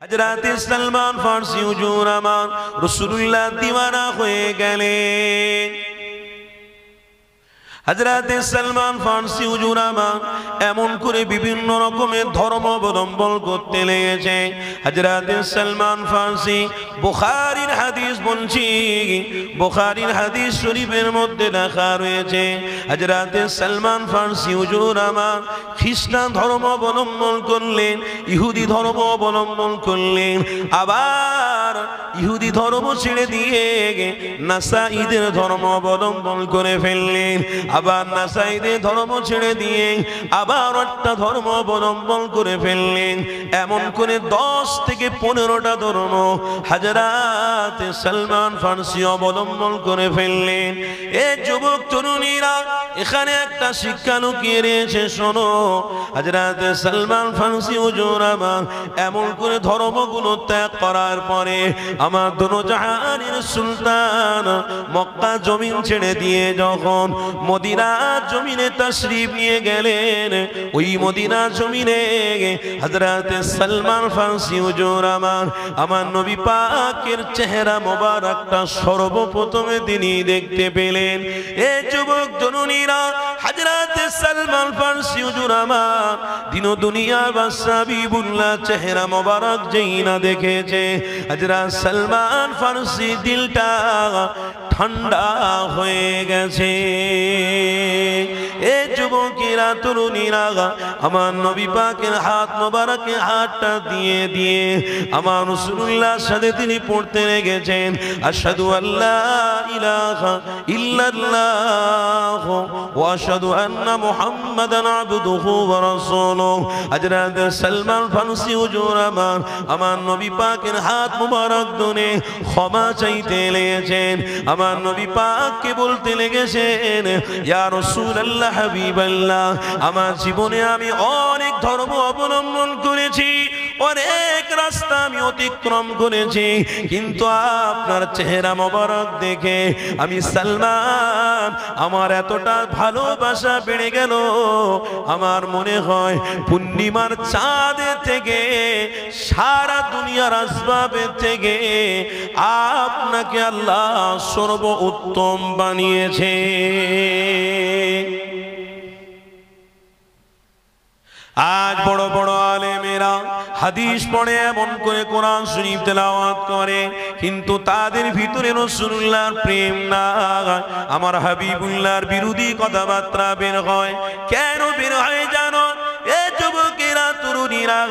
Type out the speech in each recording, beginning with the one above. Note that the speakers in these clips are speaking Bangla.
হযরতে সালমান ফারসি হুজুর আমার রাসূলুল্লাহ দিওয়ানা হয়ে গেলেন। হযরতে সালমান ফারসি হুজুর আমার এমন করে বিভিন্ন রকমের ধর্ম অবলম্বন করতে লেগেছে। হযরতে সালমান ফারসি বুখারীর হাদিস বলছি, বুখারীর হাদিস শরীফের মধ্যে লেখা রয়েছে হযরতে সালমান ফারসি হুজুর আমার খ্রিস্টান ধর্ম অবলম্বন করলেন, ইহুদি ধর্ম অবলম্বন করলেন, আবার ইহুদি ধর্ম ছেড়ে দিয়ে নাসাঈদের ধর্ম অবলম্বন করে ফেললেন, আবার নাসাঈদের ধর্ম ছেড়ে দিয়ে আবার একটা ধর্ম অবলম্বন করে ফেললেন। এমন করে 10 থেকে 15টা ধর্ম হযরতে সালমান ফারসি অবলম্বন করে ফেললেন। এ যুবক তরুণীরা, এখানে একটা শিক্ষা লুকিয়ে রয়েছে, শোনো। হযরতে সালমান ফারসি হুজুর আমার এমন করে ধর্মগুলো ত্যাগ করার পরে আমার দোনো জাহানের সুলতান মক্কা জমিন ছেড়ে দিয়ে যখন মদিনা জমিনে তাশরীফ নিয়ে গেলেন, ওই মদিনা জমিনে হযরতে সালমান ফারসি হুজুর আমার নবী পাকের চেহারা মোবারকটা সর্বপ্রথমে তিনি দেখতে পেলেন। এ যুবক তরুণীরা, হযরতে সালমান ফারসি হুজুর আমার দিন দুনিয়ার বাদশা হাবিবুল্লাহ চেহারা মোবারক যেই না দেখেছে, হযরত সালমান ফারসি দিলটা ঠান্ডা হয়ে গেছে। এ যুবকেরা তরুণীরা, আমার নবী পাকের হাত মোবারকে হাতটা দিয়ে দিয়ে আমার রাসূলুল্লাহর সাথে তিনি পড়তে লেগেছেন, আশহাদু আল্লা ইলাহা ইল্লাল্লাহ ওয়া আশহাদু আন্না মুহাম্মাদান আবদুহু ওয়া রাসূলুহু। হযরত সালমান ফারসি হুজুর আমার নবী পাকের হাত মোবারক ধরে ক্ষমা চাইতে লেগেছেন, আমার নবী পাককে বলতে লেগেছেন, ইয়া রাসূলুল্লাহ হাবিবাল্লাহ, আমার জীবনে আমি অনেক ধর্ম অবলম্বন করেছি, অনেক রাস্তা আমি অতিক্রম করেছি, কিন্তু আপনার চেহারা মোবারক দেখে আমি সালমান আমার এতটা ভালোবাসা বেড়ে গেল, আমার মনে হয় পূর্ণিমার চাঁদের থেকে সারা দুনিয়ার আসবাবের থেকে আপনাকে আল্লাহ সর্ব উত্তম বানিয়েছে। আজ বড় বড় আলেমেরা হাদিস পড়ে এমন করে কোরআন শরীফ তেলাওয়াত করে, কিন্তু তাদের ভিতরে রাসূলুল্লাহর প্রেম না, আমার হাবিবুল্লাহর বিরোধী কথাবার্তা বের হয়। কেন বের হয় জানো? এ যুবকেরা তরুণীরা,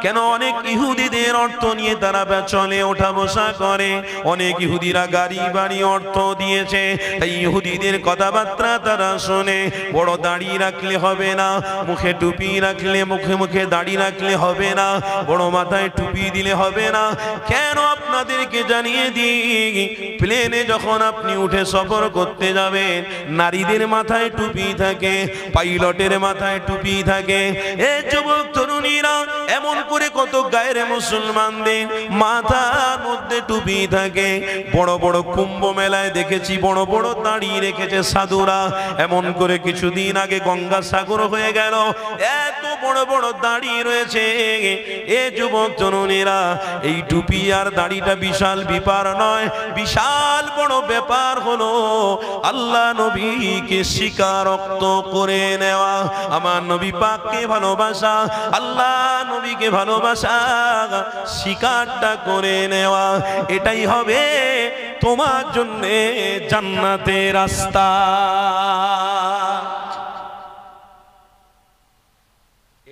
কেন অনেক ইহুদিদের অর্থ নিয়ে তারা চলে ওঠা বসা করে, অনেক ইহুদিরা গাড়ি বাড়ি অর্থ দিয়েছে, তাই ইহুদিদের কথাবার্তা তারা শোনে। বড় দাড়ি রাখলে হবে না, মুখে টুপি রাখলে মুখে মুখে দাড়ি রাখলে হবে না, বড় মাথায় টুপি দিলে হবে না। কেন আপনাদেরকে জানিয়ে দিই, প্লেনে যখন আপনি উঠে সফর করতে যাবেন, নারীদের মাথায় টুপি থাকে, পাইলটের মাথায় টুপি থাকে। এ যুবক তরুণীরা, এমন করে কত গায়ের মুসলমানদের মাথার মধ্যে টুপি থাকে। বড় বড় কুম্ভ মেলায় দেখেছি বড় বড় দাড়ি রেখেছে সাধুরা, এমন করে কিছুদিন আগে গঙ্গা সাগর হয়ে গেল, এত বড় বড় দাড়ি রয়েছে। এ যুবক তরুণীরা, এই টুপি আর দাড়িটা বিশাল ব্যাপার নয়, বিশাল বড় ব্যাপার হলো আল্লাহ নবীকে স্বীকারোক্ত করে নেওয়া, আমার নবী পাককে ভালোবাসা, আল্লাহ নবীকে ভালোবাসা, স্বীকারটা করে নেওয়া। এটাই হবে তোমার জন্য জান্নাতের রাস্তা।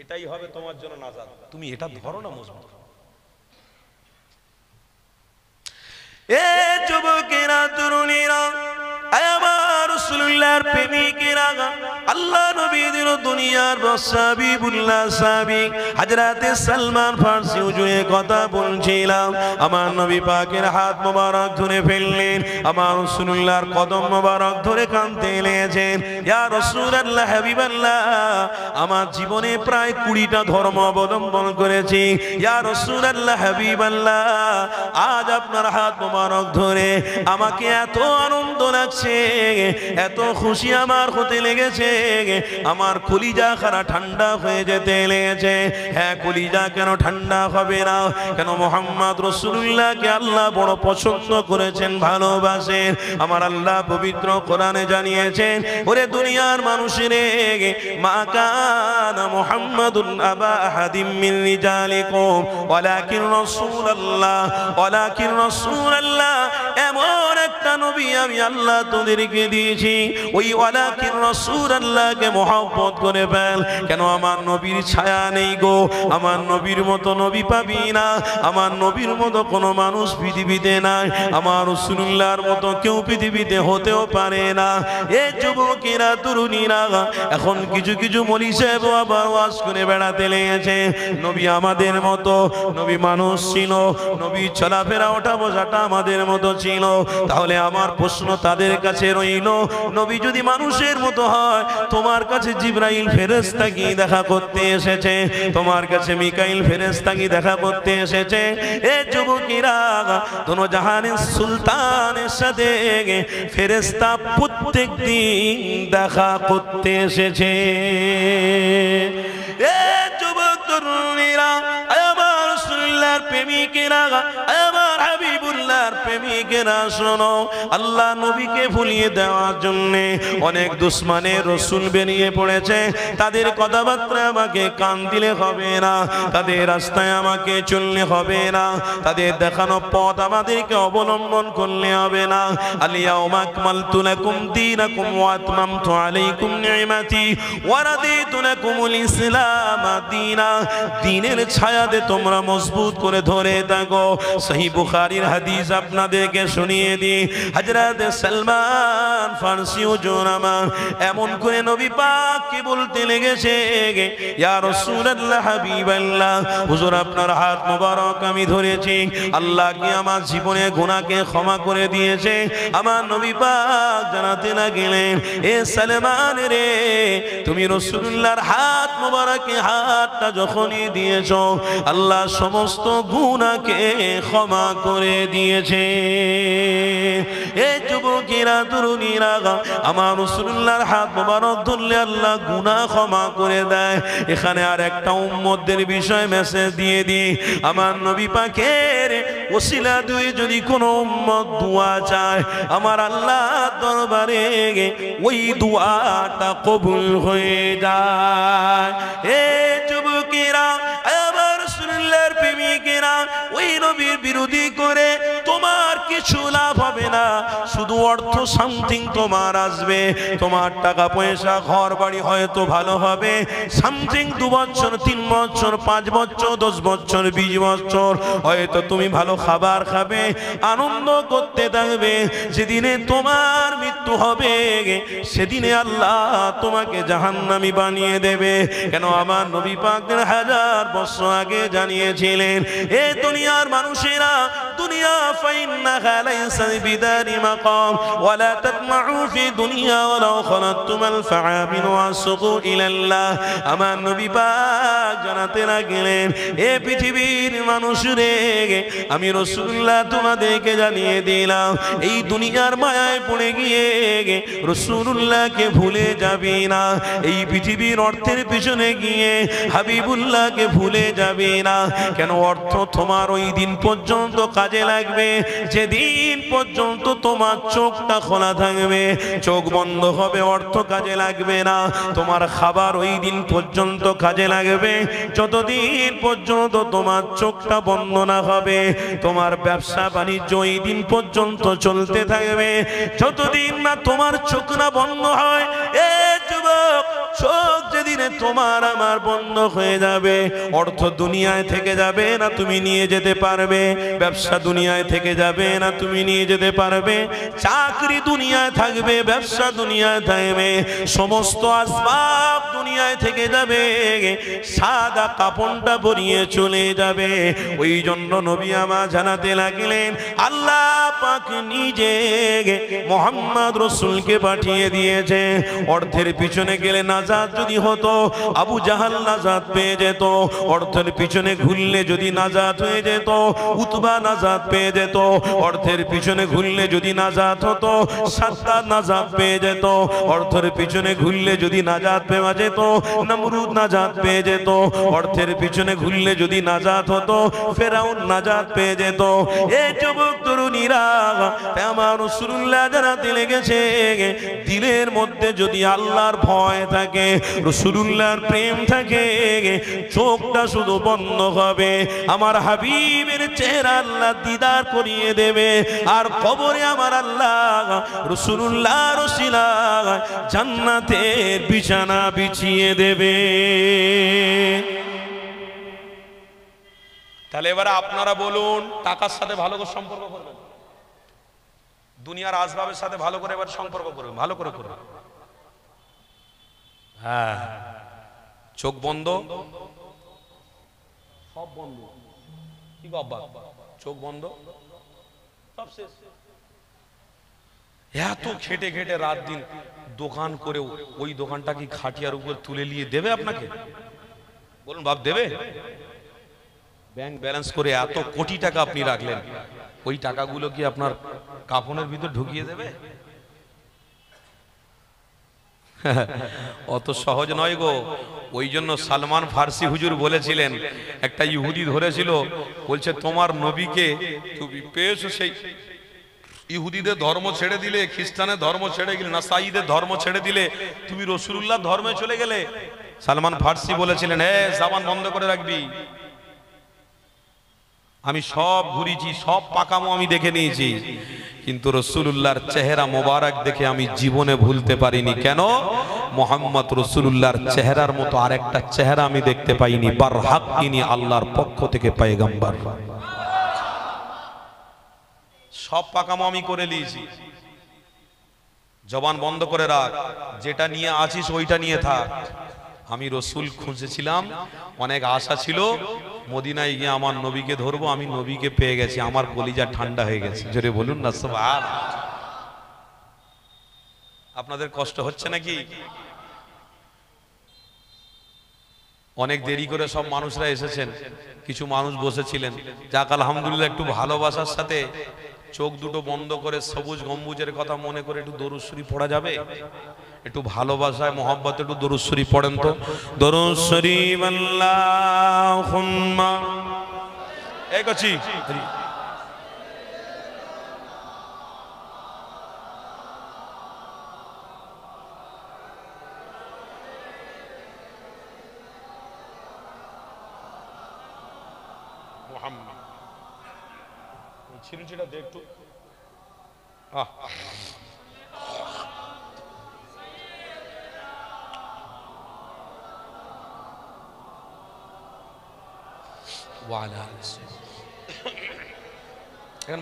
এটাই হবে তোমার জন্য নাজাত। তুমি এটা ধরো না মজবুত। এ যুবকেরা তরুণীরা, আমার রাসূলুল্লাহর প্রেমিকেরা, আল্লাহ নবীর দুনিয়ার হাবিবুল্লাহ সাহাবী হযরতে সালমান ফারসি হুজুরের কথা বলছিলাম। আমার নবী পাকের হাত মোবারক ধরে ফেললেন, আমার রাসূলুল্লাহর কদম মোবারক ধরে কাঁদতে লেগেছেন, ইয়া রাসূলুল্লাহ হাবিবাল্লাহ, আমার জীবনে প্রায় 20টা ধর্ম অবলম্বন করেছি, ইয়া রাসূলুল্লাহ হাবিবাল্লাহ, আজ আপনার হাত মোবারক ধরে আমাকে এত আনন্দ লাগছে, এত খুশি আমার হতে লেগেছে, আমার কলিজা খারা ঠান্ডা হয়ে যেতে লেগেছে। হ্যাঁ, কলিজা কেন ঠান্ডা হবে না? কেন মুহাম্মদ রাসূলুল্লাহকে আল্লাহ বড় পছন্দ করেছেন, ভালোবাসেন। আমার আল্লাহ পবিত্র কোরআনে জানিয়েছেন, ওরে দুনিয়ার মানুষেরে, মা কানা মুহাম্মাদুন আবা আহাদিম মিন রিজালিকুম ওয়ালাকিন রাসূলুল্লাহ, এমন একটা নবী আমি আল্লাহ তোদেরকে দিয়েছি, ওই ওয়ালাকিন রাসূলুল্লাহকে মহব্বত করে ফেল। কেন? আমার নবীর ছায়া নেই গো, আমার নবীর মতো নবী পাবি না, আমার নবীর মতো কোনো মানুষ পৃথিবীতে নাই, আমার রাসূলুল্লাহর মতো কেউ পৃথিবীতে হতেও পারে না। এ যুবকেরা, তরুণীরা, এখন কিছু কিছু মৌলভী সাহেব আবার ওয়াজ করে বেড়াতে লেগেছে, নবী আমাদের মতো, নবী মানুষ ছিল, নবী চলাফেরা ওঠা বসাটা আমাদের মতো ছিল। তাহলে আমার প্রশ্ন তাদের কাছে রইল, নবী যদি মানুষের মতো হয়, তোমার কাছে জিবরাইল ফেরেশতা কি দেখা করতে এসেছে? তোমার কাছে মিকাইল ফেরেশতা কি দেখা করতে এসেছে? এ যুবকেরা, দোনো জাহানের সুলতানের সাথে ফেরেশতা প্রত্যেক দিন দেখা করতে এসেছে। এ যুবক তরুণীরা, আমার রাসূলুল্লাহর প্রেমিকেরা, আমার হাবিবুল্লাহর প্রেমিকেরা, শোনো, আল্লাহ নবীকে ভুলিয়ে দেওয়ার জন্য অনেক দুশমনের রাসূল বেরিয়ে পড়েছে। তাদের কথাবার্তা আমাকে কান দিলে হবে না, তাদের রাস্তায় আমাকে চললে হবে না, তাদের দেখানো পথ আমাদেরকে অবলম্বন করলে হবে না। আল-ইয়াওমা আকমালতু লাকুম দীনাকুম ওয়া আতমামতু আলাইকুম নি'মাতি ওয়া রাদিতু লাকুমুল ইসলাম দীনা। দ্বীনের ছায়াতে তোমরা মজবুত করে ধরে থাকো। সহিহ বুখারীর হাদিস আপনাদেরকে শুনিয়ে দিই, হযরত সালমান ফারসি হুজুরামা এমন করে নবী পাককে বলতে লেগেছে, ইয়া রাসূলুল্লাহ, হাবিবাল্লাহ, হুজুর আপনার হাত মোবারক আমি ধরেছি, আল্লাহ কি আমার জীবনে গুনাহকে ক্ষমা করে দিয়েছে। আমার নবী পাক জানাতে লাগলেন, এ সালমান রে, তুমি রাসূলুল্লাহর হাত মোবারকে হাতটা যখনই দিয়েছো, আল্লাহ সমস্ত গুনাহকে ক্ষমা করে দিয়েছে। এ যুবকেরা, তরুণীরা, আমার রাসূলুল্লাহর হাত মোবারক ধরলে আল্লাহ গুনাহ ক্ষমা করে দেয়। এখানে আর একটা উম্মতদের বিষয় মেসেজ দিয়ে দিই, আমার নবী পাকের ওসিলা দিয়ে যদি কোনো উম্মত দোয়া চায়, আমার আল্লাহর দরবারে ওই দোয়াটা কবুল হয়ে যায়। এ যুবকেরা, আমার রাসূলুল্লাহর প্রেমিকেরা, ওই নবীর বিরোধী করে তোমার কিছু লাভ হবে না, শুধু অর্থ সামথিং তোমার আসবে, তোমার টাকা পয়সা ঘর বাড়ি হয়তো ভালো হবে, সামথিং 2 বছর 3 বছর 5 বছর 10 বছর 20 বছর হয়তো তুমি ভালো খাবার খাবে, আনন্দ করতে থাকবে। যেদিনে তোমার মৃত্যু হবে, সেদিনে আল্লাহ তোমাকে জাহান্নামী বানিয়ে দেবে। কেন? আমার নবী পাক 1000 বছর আগে জানিয়েছিলেন, এ দুনিয়ার মানুষেরা, দুনিয়া ফাইন্নাহা লাইসা বিদারি মাকাম ওয়ালা তাতমাউ ফি দুনিয়া ওয়ালাউ খালাতুমাল ফাআবিন ওয়াসুকু ইলাল্লাহ। আমার নবী পাক জানাতে লাগলেন, এ পৃথিবীর মানুষরে, আমি রাসূলুল্লাহ তোমাদেরকে জানিয়ে দিলাম, এই দুনিয়ার মায়ায় পড়ে গিয়ে রাসূলুল্লাহকে ভুলে যাবি না, এই পৃথিবীর অর্থের পিছনে গিয়ে হাবিবুল্লাহকে ভুলে যাবি না। কেন? অর্থ তোমার ওই দিন পর্যন্ত কাজে লাগবে যেদিন পর্যন্ত তোমার চোখটা খোলা থাকবে, চোখ বন্ধ হবে, অর্থ কাজে লাগবে না। তোমার খাবার ওই দিন পর্যন্ত কাজে লাগবে যতদিন পর্যন্ত তোমার চোখটা বন্ধ না হবে। তোমার ব্যবসা বাণিজ্য ওই দিন পর্যন্ত চলতে থাকবে যতদিন না তোমার চোখ না বন্ধ হয়। এ যুবক, চোখ যেদিনে তোমার আমার বন্ধ হয়ে যাবে, অর্থ দুনিয়ায় থেকে যাবে না তুমি নিয়ে যেতে পারবে, ব্যবসা দুনিয়ায় থেকে যাবে না তুমি নিয়ে যেতে পারবে, চাকরি দুনিয়ায় থাকবে, ব্যবসা দুনিয়ায় থাকবে, সমস্ত আসবাব দুনিয়ায় থেকে যাবে, সাদা কাপড়টা পরিয়ে চলে যাবে। ওই জন্য নবী আমার জানাতে লাগলেন, আল্লাহ পাক নিজে মুহাম্মদ রাসূলকে পাঠিয়ে দিয়েছে। অর্থের পিছনে গেলে নাজাত যদি হতো, আবু জাহাল নাজাত পেয়ে যেত। অর্থের পিছনে ঘুরলে যদি নাজাত হয়ে যেত, উতবা নাজাত পেয়ে যেত। অর্থের পিছনে ঘুরলে যদি নাজাত হতো, সাদ্দাদ নাজাত পেয়ে যেত। অর্থের পিছনে ঘুরলে যদি নাজাত পেয়ে যেত, নমরুদ নাজাত পেয়ে যেত। অর্থের পিছনে ঘুরলে যদি নাজাত হতো, ফেরাউন নাজাত পেয়ে যেত। এই যুবক তরুণীরা, আমার রাসূলুল্লাহ জানাতে লেগেছে, দিলের মধ্যে যদি আল্লাহর ভয় থাকে, রাসূলুল্লাহর প্রেম থাকে, চোখটা শুধু বন্ধ হবে, আমার হাবিবের চেহারা আল্লাহ দিদার করিয়ে দেবে। আর কবরে আমার আল্লাহ রাসূলুল্লাহর ওসিলায় জান্নাতের বিছানা বিছিয়ে দেবে। তাহলে এবারে আপনারা বলুন, টাকার সাথে ভালো করে সম্পর্ক করবেন, দুনিয়ার আসবাবের সাথে ভালো করে এবার সম্পর্ক করবেন, ভালো করে করবেন। হ্যাঁ, চোখ বন্ধ, সব বন্ধ, কি বাবা, চোখ বন্ধ, সব শেষ। এত খেটে খেটে রাত দিন দোকান করে ওই দোকানটা কি খাটিয়ার উপর তুলে নিয়ে দেবে আপনাকে? বলুন বাপ, দেবে? ব্যাংক ব্যালেন্স করে এত কোটি টাকা আপনি রাখলেন, ওই টাকাগুলো কি আপনার কাফনের ভিতর ঢুকিয়ে দেবে? অত সহজ নয় গো। ওই জন্য সালমান ফার্সি হুজুর বলেছিলেন, একটা ইহুদি ধরেছিল, বলছে তোমার নবীকে তুমি পেয়েছো, সেই ইহুদিদের ধর্ম ছেড়ে দিলে, খ্রিস্টানের ধর্ম ছেড়ে গেলে, নাসাইদের ধর্ম ছেড়ে দিলে, তুমি রাসূলুল্লাহর ধর্মে চলে গেলে। সালমান ফার্সি বলেছিলেন, হে জবান বন্ধ করে রাখবি, আমি সব ঘুরেছি, সব পাকামো আমি দেখে নিয়েছি, কিন্তু রাসূলুল্লাহর চেহারা মোবারক দেখে আমি জীবনে ভুলতে পারিনি। কেন? মুহাম্মদ রাসূলুল্লাহর চেহারার মতো আরেকটা চেহারা আমি দেখতে পাইনি। বারহাক, তিনি আল্লাহর পক্ষ থেকে পয়গম্বর। সব পাকামো আমি করে নিয়েছি, জবান বন্ধ করে রাখ, যেটা নিয়ে আছিস ওইটা নিয়ে থাক। আমি রসুল খুঁজেছিলাম, অনেক আশা ছিল, মদিনায় গিয়ে আমার নবীকে ধরবো, আমি নবীকে পেয়ে গেছি, আমার কলিজা ঠান্ডা হয়ে গেছে। জোরে বলুন না সুবহানাল্লাহ। আপনাদের কষ্ট হচ্ছে নাকি? অনেক দেরি করে সব মানুষরা এসেছেন, কিছু মানুষ বসেছিলেন। যাক আলহামদুলিল্লাহ, একটু ভালোবাসার সাথে চোখ দুটো বন্ধ করে সবুজ গম্বুজের কথা মনে করে একটু দরুদ শরীফ পড়া যাবে? একটু ভালোবাসায় মোহাব্বতে একটু দরুদ শরীফ পড়েন তো। দরুদ শরীফ আল্লাহুম্মা একছি মুহাম্মদ ছিড়িটা দে একটু।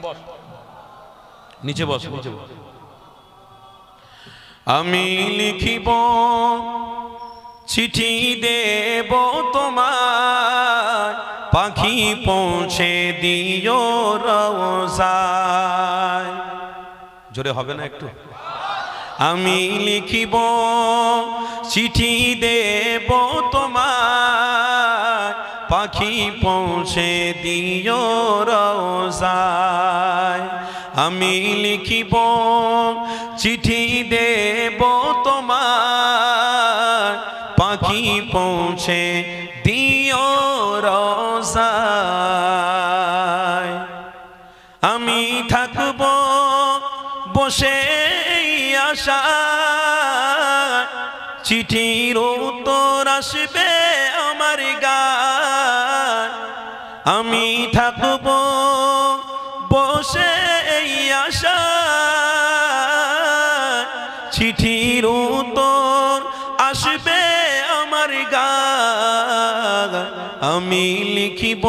বস, নিচে বস, নিচে বস। আমি লিখিব চিঠি দেব তোমার, পাখি পৌঁছে দিও রওজায়। জোরে হবে না একটু? আমি লিখিব চিঠি দেব তোমার, পাখি পৌঁছে দিও রওজায়। আমি লিখিব চিঠি দেব তোমার, পাখি পৌঁছে দিও রওজায়। আমি থাকব বসে আশায়, চিঠির উত্তর আসবে আমার গায়। আমি থাকব বসে আশায়, চিঠির উত্তর আসবে আমার গায়। আমি লিখিব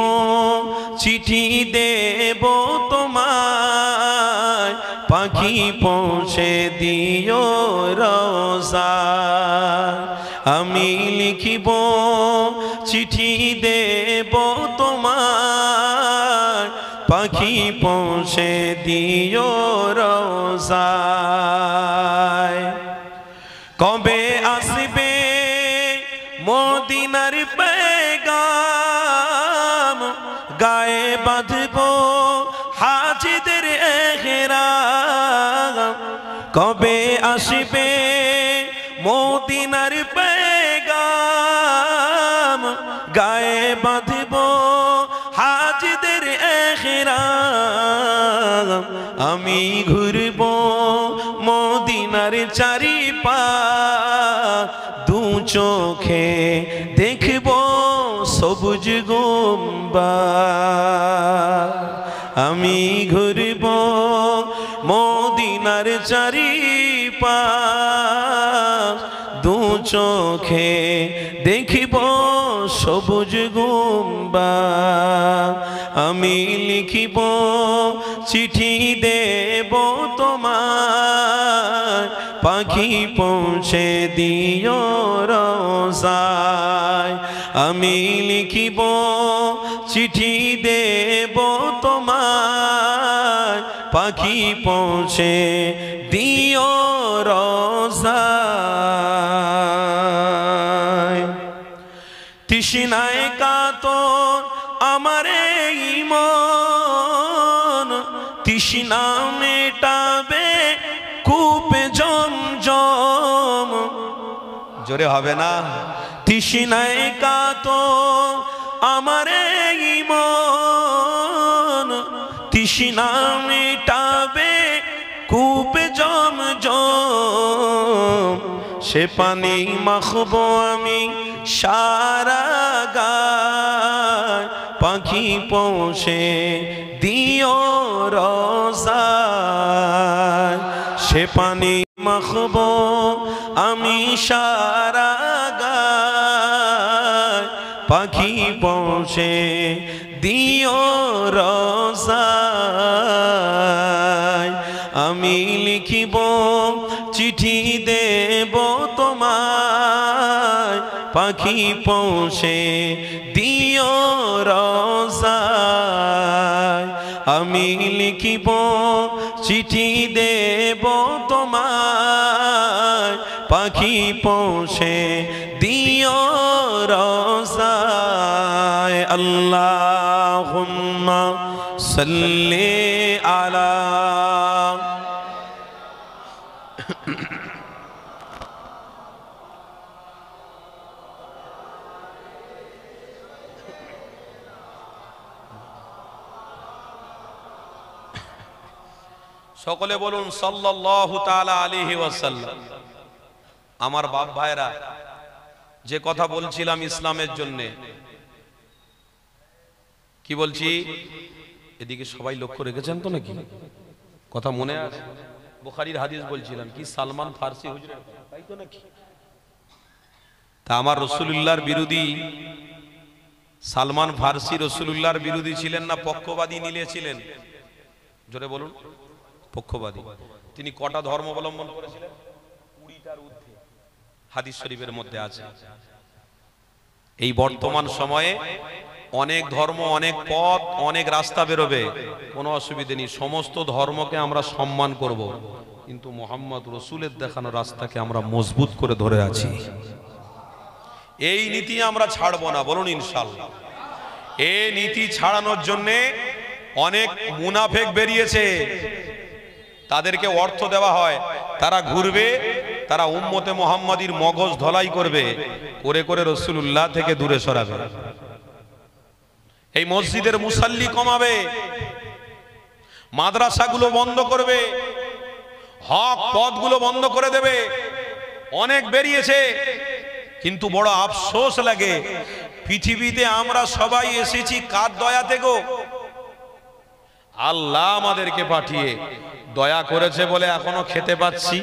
চিঠি দেব তোমায়, পাখি পৌঁছে দিও রওজায়। আমি লিখিব চিঠি দেব তোমায়, পাখি পৌঁছে দিও রোজায়। কবে আসবে মদিনার পেগাম, গায়ে বাঁধব হাজিদের এহরাম। কবে আসবে মদিনার পেগাম, গায়ে বাঁধব হাজিদের এহরাম। আমি ঘুরব মদিনার চারিপাশ, দু চোখে দেখব সবুজ গুম্বাদ। আমি ঘুরব মদিনার চারিপাশ, দু চোখে দেখিব সবুজ গুম্বাদ। আমি লিখিব চিঠি দেব তোমার, পাখি পৌঁছে দিও রোজায়। আমি লিখিব চিঠি দেব তোমার, পাখি পৌঁছে দিও রোজায়। তৃষ্ণায় কাতর আমার এই মন, তৃষ্ণা মেটাবে কূপে জমজম। জোরে হবে না? তৃষ্ণায় কাতর আমার এই মন, তৃষ্ণা মেটাবে কূপে জমজম। সে পানি মাখবো আমি সারা গায়, পাখি পৌঁছে দিও রোজায়। সে পানি মাখবো আমি সারা গায়, পাখি পৌঁছে দিও রোজায়। আমি লিখিব চিঠি দেব তোমায়, পাখি পৌঁছে দিও রোজায়। আমি লিখিব চিঠি দেব তোমায়, পাখি পৌঁছে দিও রোজায়। আল্লাহুম্মা সাল্লি আলা। সকলে বলুন সাল্লাল্লাহু তাআলা আলাইহি ওয়াসাল্লাম। আমার বাপ ভাইরা, যে কথা বলছিলাম ইসলামের জন্য, কি বলছি এদিকে সবাই লক্ষ্য রেখেছেন তো নাকি? কথা মনে আছে? বুখারীর হাদিস বলছিলাম, কি সালমান ফারসি হুজুরের, তাই তো নাকি? তা আমার রাসূলুল্লাহর বিরোধী সালমান ফারসি রাসূলুল্লাহর বিরোধী ছিলেন না পক্ষবাদী ছিলেন? জোরে বলুন। পক্ষবাদী। তিনি কটা ধর্ম অবলম্বন করেছিলেন? 20টার ঊর্ধ্বে হাদিস শরীফের মধ্যে আছে। এই বর্তমান সময়ে অনেক ধর্ম, অনেক পথ, অনেক রাস্তা বেরোবে, কোনো অসুবিধা নেই। সমস্ত ধর্মকে আমরা সম্মান করব, কিন্তু মুহাম্মদ রাসূলের দেখানো রাস্তাকে আমরা মজবুত করে ধরে আছি। এই নীতি আমরা ছাড়বো না, বলুন ইনশাআল্লাহ। এই নীতি ছাড়ানোর জন্য অনেক মুনাফেক বেরিয়েছে, তাদেরকে অর্থ দেওয়া হয়, তারা ঘুরবে, তারা উম্মতে মুহাম্মাদির মগজ ধলাই করবে, করে করে রাসূলুল্লাহ থেকে দূরে সরাবে। এই মসজিদের মুসাল্লি কমাবে, মাদ্রাসাগুলো বন্ধ করবে, হক পথগুলো বন্ধ করে দেবে। অনেক বেরিয়েছে, কিন্তু বড় আফসোস লাগে, পৃথিবীতে আমরা সবাই এসেছি কার দয়াতে গো? আল্লাহ আমাদেরকে পাঠিয়ে দয়া করেছে বলে এখনো খেতে পাচ্ছি,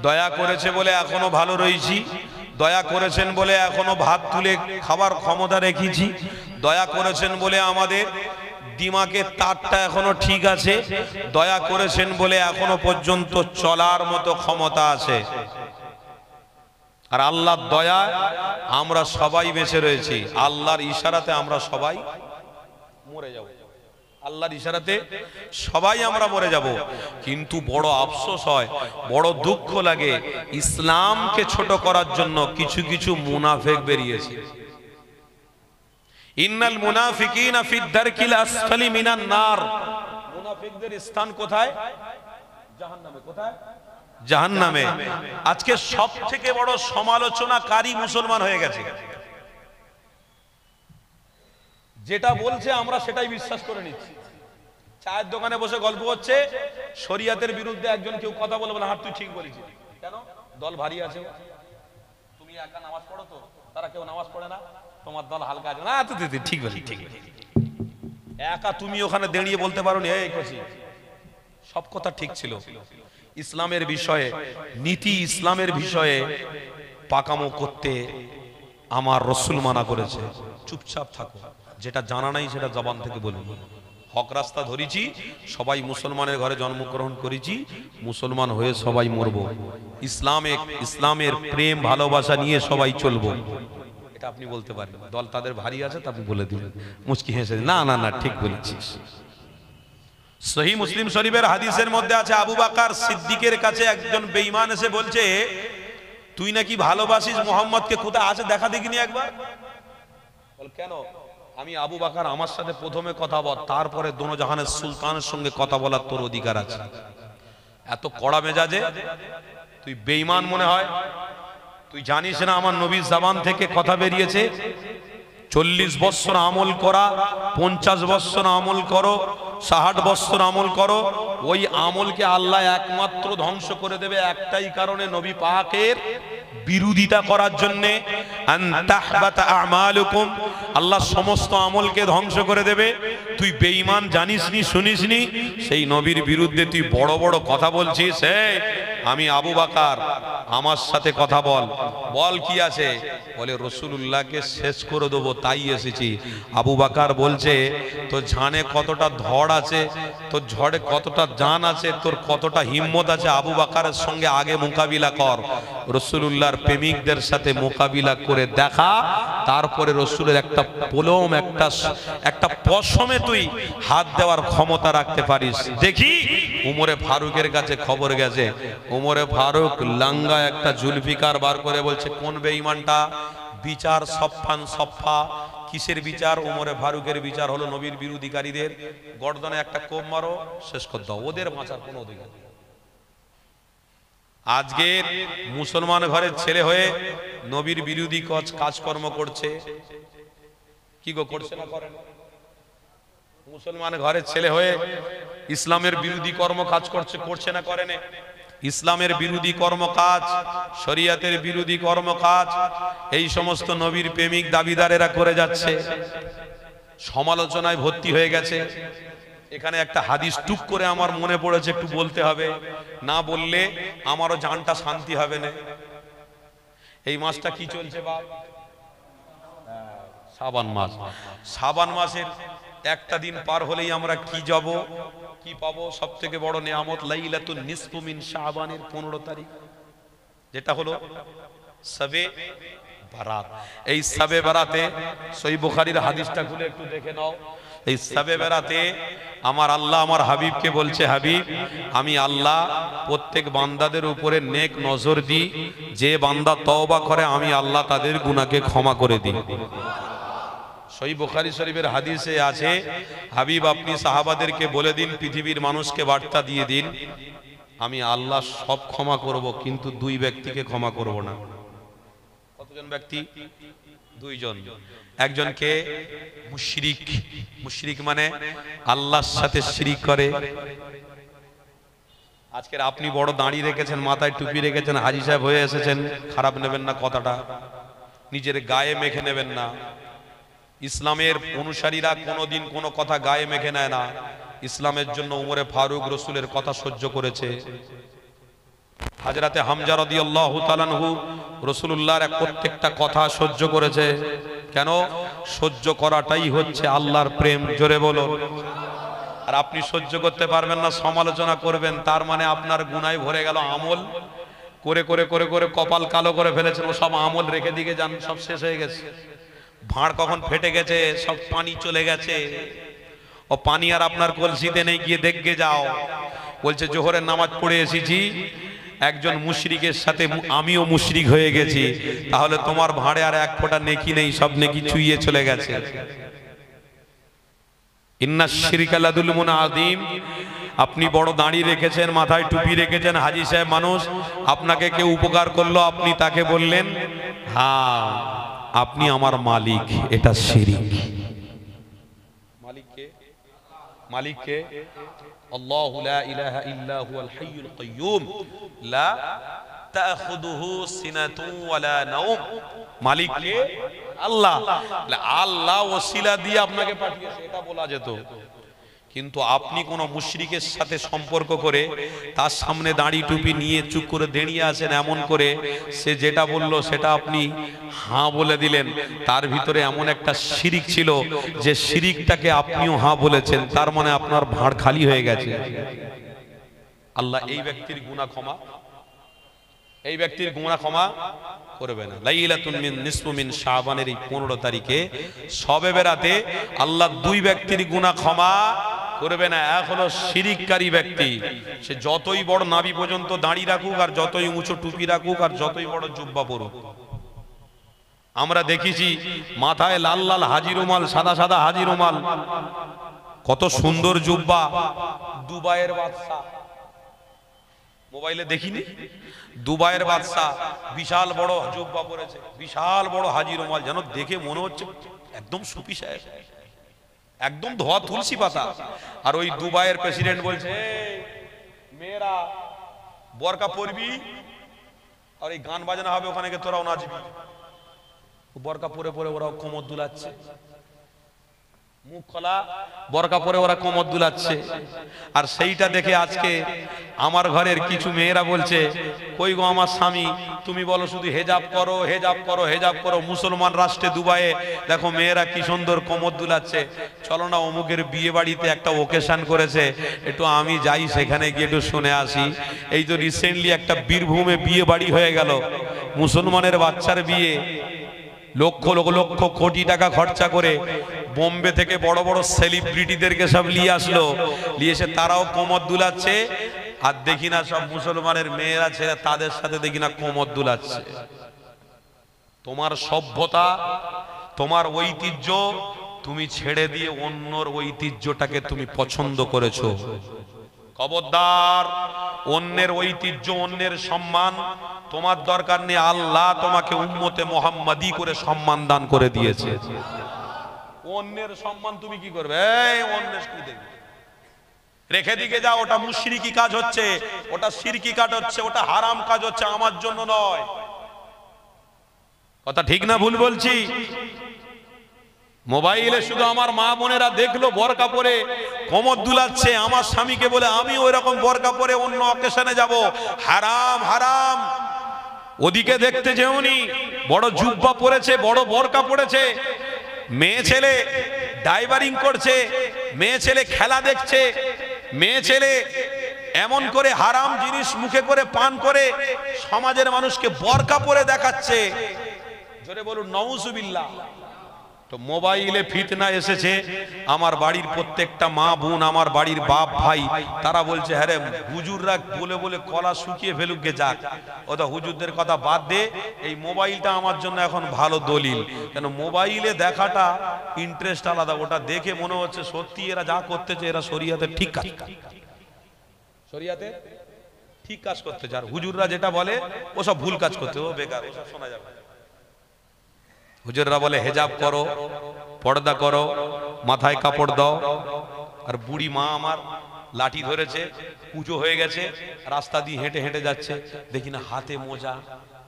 দয়া করেছে বলে এখনো ভালো রয়েছি, দয়া করেছেন বলে এখনো ভাত তুলে খাবার ক্ষমতা রেখেছি, দয়া করেছেন বলে আমাদের দিমাগের তারটা এখনো ঠিক আছে, দয়া করেছেন বলে এখনো পর্যন্ত চলার মতো ক্ষমতা আছে। আর আল্লাহর দয়ায় আমরা সবাই বেঁচে রয়েছি। আল্লাহর ইশারাতে আমরা সবাই মরে যাব। আল্লাহর ইশারাতে সবাই আমরা মরে যাব। কিন্তু বড় আফসোস হয়, বড় দুঃখ লাগে, ইসলামকে ছোট করার জন্য কিছু কিছু মুনাফিক বেরিয়েছে। ইন্নাল মুনাফিকিনা ফিদ দারকিল আসফালি মিনান নার। মুনাফিকদের স্থান কোথায়? জাহান্নামে। কোথায়? জাহান্নামে। আজকে সবথেকে বড় সমালোচনাকারী মুসলমান হয়ে গেছে। যেটা বলছে আমরা সেটাই বিশ্বাস করে নিচ্ছি। চায়ের দোকানে বসে গল্প হচ্ছে, শরিয়াতের বিরুদ্ধে একজন কেউ কথা বলে বলে, হ্যাঁ তুই ঠিক বলেছিস। কেন? দল ভারী আছে। তুমি একা নামাজ পড়ো তো, তারা কেউ নামাজ পড়ে না, তোমার দল হালকা আছে না, তুই ঠিক বলি, ঠিক একা তুমি ওখানে দাঁড়িয়ে বলতে পারো নি এই কছি। সব কথা ঠিক ছিল। ইসলামের বিষয়ে, নীতি ইসলামের বিষয়ে পাকামো করতে আমার রাসূল মানা করেছে। চুপচাপ থাকো, যেটা জানা নাই সেটা জবান থেকে বলুন। হক রাস্তা ধরেছি, সবাই মুসলমানের ঘরে জন্মগ্রহণ করেছি, মুসলমান হয়ে সবাই মরব। ইসলামের প্রেম ভালোবাসা নিয়ে সবাই চলবো, এটা আপনি বলতে পারেন। দল তাদের ভারী আছে, তা আপনি বলে দিলেন, মুচকি হেসে, না না না ঠিক বলেছিস। সহিহ মুসলিম শরীফের হাদিসের মধ্যে আছে, আবু বকর সিদ্দিকের কাছে একজন বেঈমান এসে বলছে, তুই নাকি ভালোবাসিস মুহাম্মদকে, কোথায় আছে দেখা দেখিনি একবার। বল কেন? আমি আবু বকর, আমার সাথে প্রথমে কথা বল, তারপরে দোনো জাহানের সুলতানের সঙ্গে কথা বলার তোর অধিকার আছে। এত কড়া মেজাজে তুই বেঈমান মনে হয়? তুই জানিস না আমার নবীর জবান থেকে কথা বেরিয়েছে 40 বছর আমল করা, 50 বছর আমল করো, 60 বছর আমল করো, ওই আমলকে আল্লাহ একমাত্র ধ্বংস করে দেবে একটাই কারণে, নবী পাকের বিরোধিতা করার জন্য। আন তাহবাতা আমালুকুম, আল্লাহ সমস্ত আমলকে ধ্বংস করে দেবে। তুই বেঈমান, জানিসনি শুনিসনি, সেই নবীর বিরুদ্ধে তুই বড় বড় কথা বলছিস। আমি আবু বকর, আমার সাথে কথা বল। বল কি আছে? বলে রাসূলুল্লাহকে শেষ করে দেবো, তাই এসেছি। আবু বকর বলছে, তোর ঝানে কতটা ধড় আছে, তোর ঝড়ে কতটা জান আছে, তোর কতটা হিম্মত আছে, আবু বকরের সঙ্গে আগে মোকাবিলা কর। রাসূলুল্লাহর প্রেমিকদের সাথে মোকাবিলা করে দেখা, তারপরে রাসূলের একটা পোলম, একটা পশমে তুই হাত দেওয়ার ক্ষমতা রাখতে পারিস। দেখি। উমরে ফারুকের কাছে খবর গেছে। উমরে ফারুক লাঙ্গা একটা জুলফিকার বার করে বলছে, কোন বেঈমানটা? বিচার সফান সফা। কিসের বিচার? উমরে ফারুকের বিচার হলো নবীর বিরোধীকারীদের গর্দনে একটা কোপ মারো, শেষ করে দাও, ওদের বাঁচার কোনো অধিকার নেই। আজকের মুসলমান ঘরের ছেলে হয়ে নবীর বিরোধী কাজকর্ম করছে। কি গো, করছে না করেন? মুসলমান ঘরের ছেলে হয়ে ইসলামের বিরোধী কর্ম কাজ করছে না করেন? ইসলামের বিরোধী কর্মকাজ, শরিয়াতের বিরোধী কর্মকাজ এই সমস্ত নবীর প্রেমিক দাবিদারেরা করে যাচ্ছে, সমালোচনায় ভর্তি হয়ে গেছে। এখানে একটা হাদিস টুক করে আমার মনে পড়েছে, একটু বলতে হবে, না বললে আমারও জানটা শান্তি হবে না। এই মাসটা কি চলছে বাপ? শাবান মাস। শাবান মাসের একটা দিন পার হলেই আমরা কি যাব, কি পাবো? সব থেকে বড় নিয়ামত লাইলাতুন নিসফু মিন শাবানের 15 তারিখ, যেটা হলো শবে বারাত। এই শবে বারাতে সহিহ বুখারীর হাদিসটা খুলে একটু দেখে নাও। এই শবে বারাতে আমার আল্লাহ আমার হাবিবকে বলছে, হাবিব, আমি আল্লাহ প্রত্যেক বান্দাদের উপরে নেক নজর দিই, যে বান্দা তওবা করে আমি আল্লাহ তাদের গুনাহকে ক্ষমা করে দিই। সহিহ বুখারী শরীফের হাদিসে আছে, হাবিব আপনি সাহাবাদেরকে বলে দিন, পৃথিবীর মানুষকে বার্তা দিয়ে দিন, আমি আল্লাহ সব ক্ষমা করব, কিন্তু 2 ব্যক্তিকে ক্ষমা করব না। কতজন ব্যক্তি? 2 জন। একজনকে মুশরিক, মুশরিক মানে আল্লাহর সাথে শিরিক করে। আজকের আপনি বড় দাঁড়িয়ে রেখেছেন, মাথায় টুপি রেখেছেন, হাজী সাহেব হয়ে এসেছেন, খারাপ নেবেন না কথাটা, নিজের গায়ে মেখে নেবেন না। ইসলামের অনুসারীরা কোনোদিন কোনো কথা গায়ে মেখে নেয় না। ইসলামের জন্য উমরে ফারুক রাসূলের কথা সহ্য করেছে। হযরতে হামজা রাদিয়াল্লাহু তাআলা আনহু রাসূলুল্লাহর প্রত্যেকটা কথা সহ্য করেছে। কেন? সহ্য করাটাই হচ্ছে আল্লাহর প্রেম। জোরে বলো। আর আপনি সহ্য করতে পারবেন না, সমালোচনা করবেন, তার মানে আপনার গুনায় ভরে গেল। আমল করে করে করে করে কপাল কালো করে ফেলেছেন, ও সব আমল রেখে দিকে যান, সব শেষ হয়ে গেছে। ভাঁড় কখন ফেটে গেছে, সব পানি চলে গেছে। ও পানি আর আপনার কলসিতে নেই, গিয়ে দেখে যাও। বলছে জোহরের নামাজ পড়ে এসেছি, একজন মুশরিকের সাথে আমিও মুশরিক হয়ে গেছি, তাহলে তোমার ভাঁড়ে আর এক ফোঁটা নেকি নেই, সব নেকি চুইয়ে চলে গেছে। ইন্নাশ শিরকা লাযুলমুন আযীম। আপনি বড় দাড়ি রেখেছেন, মাথায় টুপি রেখেছেন, হাজী সাহেব মানুষ, আপনাকে কেউ উপকার করলো, আপনি তাকে বললেন হ্যাঁ আপনি আমার মালিক, এটা শিরক। মালিককে মালিককে আল্লাহু লা ইলাহা ইল্লা হুয়াল হাইয়ুল কাইয়্যুম লা তাখুযুহু সিনাতুন ওয়ালা নাওম। মালিককে আল্লাহ, আল্লাহ ওসিলা দিয়ে আপনাকে পাঠিয়েছে এটা বলা যেত, কিন্তু আপনি কোন মুশরিকের সাথে সম্পর্ক করে তার সামনে দাড়ি টুপি নিয়ে চুপ করে দাঁড়িয়ে আছেন, এমন করে সে যেটা বলল সেটা আপনি হাঁ বলে দিলেন। তার ভিতরে এমন একটা শিরিক ছিল যে শিরিকটাকে আপনিও হাঁ বলেছেন, তার মানে আপনার ভাঁড় খালি হয়ে গেছে। আল্লাহ এই ব্যক্তির গুনাহ ক্ষমা, এই ব্যক্তির গুনাহ ক্ষমা করবে না। লাইলাতুন মিন নিসফু মিন শাবানের এই 15 তারিখে শবে বেরাতে আল্লাহ দুই ব্যক্তির গুনাহ ক্ষমা করবে না। এক হলো শিরিককারী ব্যক্তি, সে যতই বড় নাভি পর্যন্ত দাড়ি রাখুক, আর যতই উঁচু টুপি রাখুক, আর যতই বড় জুব্বা পরুক। আমরা দেখেছি মাথায় লাল লাল হাজি রুমাল, সাদা সাদা হাজি রুমাল, কত সুন্দর জুব্বা। দুবাইয়ের বাদশা, মোবাইলে দেখিনি, দুবাইয়ের বাদশা বিশাল বড় জুব্বা পরেছে, বিশাল বড় হাজি রুমাল, যেন দেখে মনে হচ্ছে একদম সুফি সাহেব, একদম ধোয়া তুলসী পাতা। আর ওই দুবাইয়ের প্রেসিডেন্ট বলছে মেয়েরা বরকা পরবি, আর এই গান বাজনা হবে ওখানে গিয়ে তোরাও নাচবি। বরকা পরে পরে ওরা কোমর দুলাচ্ছে, মুখ খোলা, বরকা পরে ওরা কোমর দুলাচ্ছে। আর সেইটা দেখে আজকে আমার ঘরের কিছু মেয়েরা বলছে কই গো আমার স্বামী, তুমি বলো শুধু হেজাব করো হেজাব করো হেজাব করো, মুসলমান রাষ্ট্রে দুবাইয়ে দেখো মেয়েরা কি সুন্দর কোমর দুলাচ্ছে, চলো না অমুকের বিয়ে বাড়িতে একটা ওকেশন করেছে, একটু আমি যাই সেখানে গিয়ে একটু শুনে আসি। এই তো রিসেন্টলি একটা বীরভূমে বিয়ে বাড়ি হয়ে গেল, মুসলমানের বাচ্চার বিয়ে, লক্ষ লক্ষ কোটি টাকা খরচা করে বোম্বে থেকে বড় বড় সেলিব্রিটিদেরকে সব নিয়ে আসলো, নিয়ে এসে তারাও কোমর দুলাচ্ছে। আর দেখি না সব মুসলমানের মেয়েরা ছেলে তাদের সাথে দেখি না কোমর দুলাচ্ছে। তোমার সভ্যতা, তোমার ঐতিহ্য তুমি ছেড়ে দিয়ে অন্যর ঐতিহ্যটাকে তুমি পছন্দ করেছো। খবরদার, অন্যের ঐতিহ্য অন্যের সম্মান তোমার দরকার নেই। আল্লাহ তোমাকে উম্মতে মুহাম্মাদি করে সম্মান দান করে দিয়েছে। অন্যের সম্মান তুমি কি করবে? এই অন্যের কি দেখবে, রেখে দিকে যাও, ওটা মুশরিকি কাজ হচ্ছে, ওটা শিরকি কাজ হচ্ছে, ওটা হারাম কাজ হচ্ছে, আমার জন্য নয়। কথা ঠিক না ভুল বলছি? মোবাইলে শুধু আমার মা বোনেরা দেখলো বোরকা পরে কোমর দুলাচ্ছে, আমার স্বামীকে বলে আমি ওই রকম বোরকা পরে অন্য অকেশনে যাব, হারাম হারাম। ওদিকে দেখতে যেওনি বড় জুব্বা পরেছে, বড় বোরকা পড়েছে, মেয়ে ছেলে ড্রাইভারিং করছে, মেয়ে ছেলে খেলা দেখছে, মেয়ে ছেলে এমন করে হারাম জিনিস মুখে করে পান করে সমাজের মানুষকে বোরকা পরে দেখাচ্ছে। জোরে বলুন নাউজুবিল্লাহ। তো মোবাইলে ফিতনা এসেছে, আমার বাড়ির প্রত্যেকটা মা বোন, আমার বাড়ির বাপ ভাই, তারা বলছে হ্যাঁ রে হুজুররা বলে বলে কলা শুকিয়ে ফেলুক গে যাক, ওটা হুজুরদের কথা বাদ দে, এই মোবাইলটা আমার জন্য এখন ভালো দলিল। কেন মোবাইলে দেখাটা ইন্টারেস্ট আলাদা, ওটা দেখে মনে হচ্ছে সত্যি এরা যা করতেছে এরা শরিয়াতে ঠিক কাজ, শরিয়াতে ঠিক কাজ করতেছে। আর হুজুররা যেটা বলে ওসব ভুল কাজ করতে, ও বেকার, ওসব শোনা যাবে। হুজুররা বলে হেজাব করো, পর্দা করো, মাথায় কাপড় দাও। আর বুড়ি মা আমার লাঠি ধরেছে, পুজো হয়ে গেছে, রাস্তা দিয়ে হেঁটে হেঁটে যাচ্ছে, দেখি না হাতে মোজা,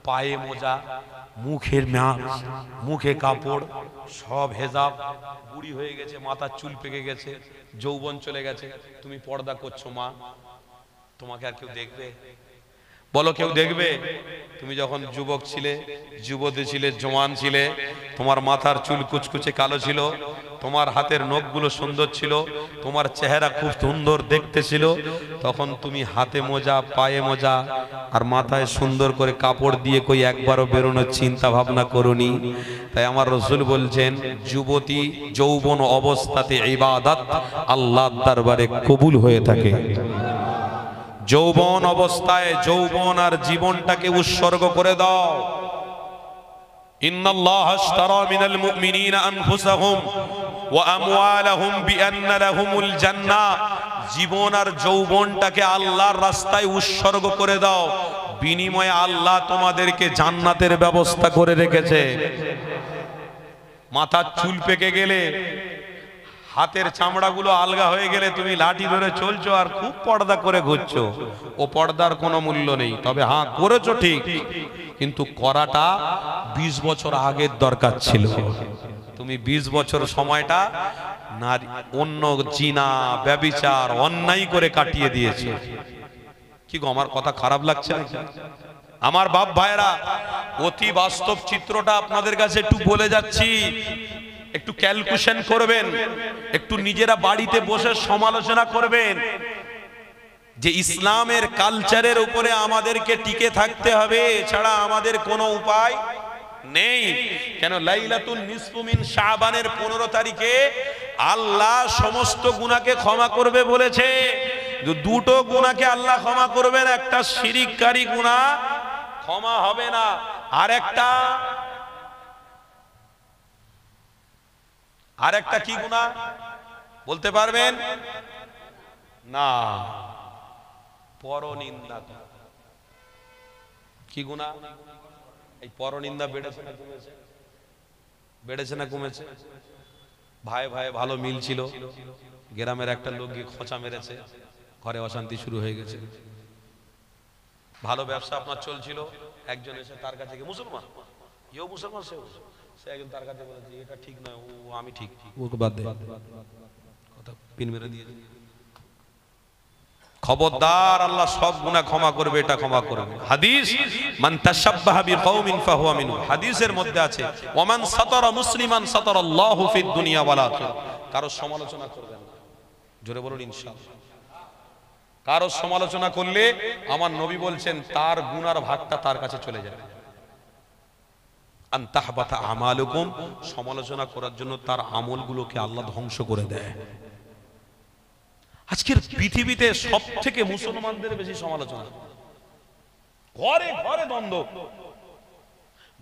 পায়ে মোজা, মুখের মুখে কাপড়, সব হেজাব। বুড়ি হয়ে গেছে, মাথার চুল পেকে গেছে, যৌবন চলে গেছে, তুমি পর্দা করছো মা, তোমাকে আর কেউ দেখবে? বলো কেউ দেখবে? তুমি যখন যুবক ছিলে, যুবতী ছিলে, জওয়ান ছিলে, তোমার মাথার চুল কুচকুচে কালো ছিল, তোমার হাতের নখগুলো সুন্দর ছিল, তোমার চেহারা খুব সুন্দর দেখতে ছিল, তখন তুমি হাতে মোজা, পায়ে মোজা আর মাথায় সুন্দর করে কাপড় দিয়ে কই একবারও বেরোনোর চিন্তা ভাবনা করোনি? তাই আমার রাসূল বলছেন, যুবতী যৌবন অবস্থাতে ইবাদত আল্লাহর দরবারে কবুল হয়ে থাকে। যৌবন অবস্থায় যৌবন আর জীবনটাকে উৎসর্গ করে দাও। ইন্নাল্লাহা আশতারা মিনাল মুমিনিনা আনফুসাহুম ওয়া আমওয়ালাহুম বিআন্না লাহুমুল জান্নাহ। জীবন আর যৌবনটাকে আল্লাহর রাস্তায় উৎসর্গ করে দাও, বিনিময়ে আল্লাহ তোমাদেরকে জান্নাতের ব্যবস্থা করে রেখেছে। মাথার চুল পেকে গেলে, হাতের চামড়াগুলো আলগা হয়ে গেলে তুমি লাঠি ধরে চলছো আর খুব পর্দা করে ঘুরছো, ও পর্দার কোনো মূল্য নেই। তবে হ্যাঁ, করেছো ঠিক, কিন্তু করাটা 20 বছর আগের দরকার ছিল। তুমি 20 বছর সময়টা নারী, অন্য জিনা, ব্যভিচার, অন্যায় করে কাটিয়ে দিয়েছো। কি গো, আমার কথা খারাপ লাগছে নাকি? আমার বাপ ভাইরা, অতি বাস্তব চিত্রটা আপনাদের কাছে একটু বলে যাচ্ছি, একটু ক্যালকুলেশন করবেন, একটু নিজেরা বাড়িতে বসে সমালোচনা করবেন যে ইসলামের কালচারের উপরে আমাদেরকে টিকে থাকতে হবে, এছাড়া আমাদের কোনো উপায় নেই। কেন লাইলাতুল নিসফু মিন শাবানের 15 তারিখে আল্লাহ সমস্ত গুনাহকে ক্ষমা করবে বলেছে। দুটো গুনাহকে আল্লাহ ক্ষমা করবেন, একটা শিরিককারী গুনাহ ক্ষমা হবে না, আর একটা কি গুনাহ বলতে পারবেন? না, পরনিন্দা। কি গুনাহ? এই পরনিন্দা বেড়েছে না কমেছে? বেড়েছে না কমেছে? ভাই ভাই ভালো মিল ছিল, গ্রামের একটা লোক গিয়ে খোঁচা মেরেছে, ঘরে অশান্তি শুরু হয়ে গেছে। ভালো ব্যবসা আপনার চলছিল, একজন এসে তার কাছে গিয়ে, মুসলমান, ইও মুসলমান, সে একজন তার কাছে বলেছে এটা ঠিক নয়, ও আমি ঠিক, ওকে বাদ দে, কথা পিন মেরে দিয়েছে। খবরদার, আল্লাহ সব গুনাহ ক্ষমা করবে, এটা ক্ষমা করবে। হাদিস, মান তাশাব্বাহা বিকাউমিন ফাহুয়া মিনহু, হাদিসের মধ্যে আছে ওয়ামান সাতারা মুসলিমান সাতারাল্লাহু ফিদ দুনিয়া ওয়াল আখিরাহ। কারো সমালোচনা করবেন না, জোরে বলুন ইনশাআল্লাহ। কারো সমালোচনা করলে আমার নবী বলছেন তার গুনার ভাগটা তার কাছে চলে যাবে। আন তাহবাতা আমালুকুম, সমালোচনা করার জন্য তার আমলগুলোকে আল্লাহ ধ্বংস করে দেয়। আজকের পৃথিবীতে সবথেকে মুসলমানদের বেশি সমালোচনা, ঘরে ঘরে দ্বন্দ্ব,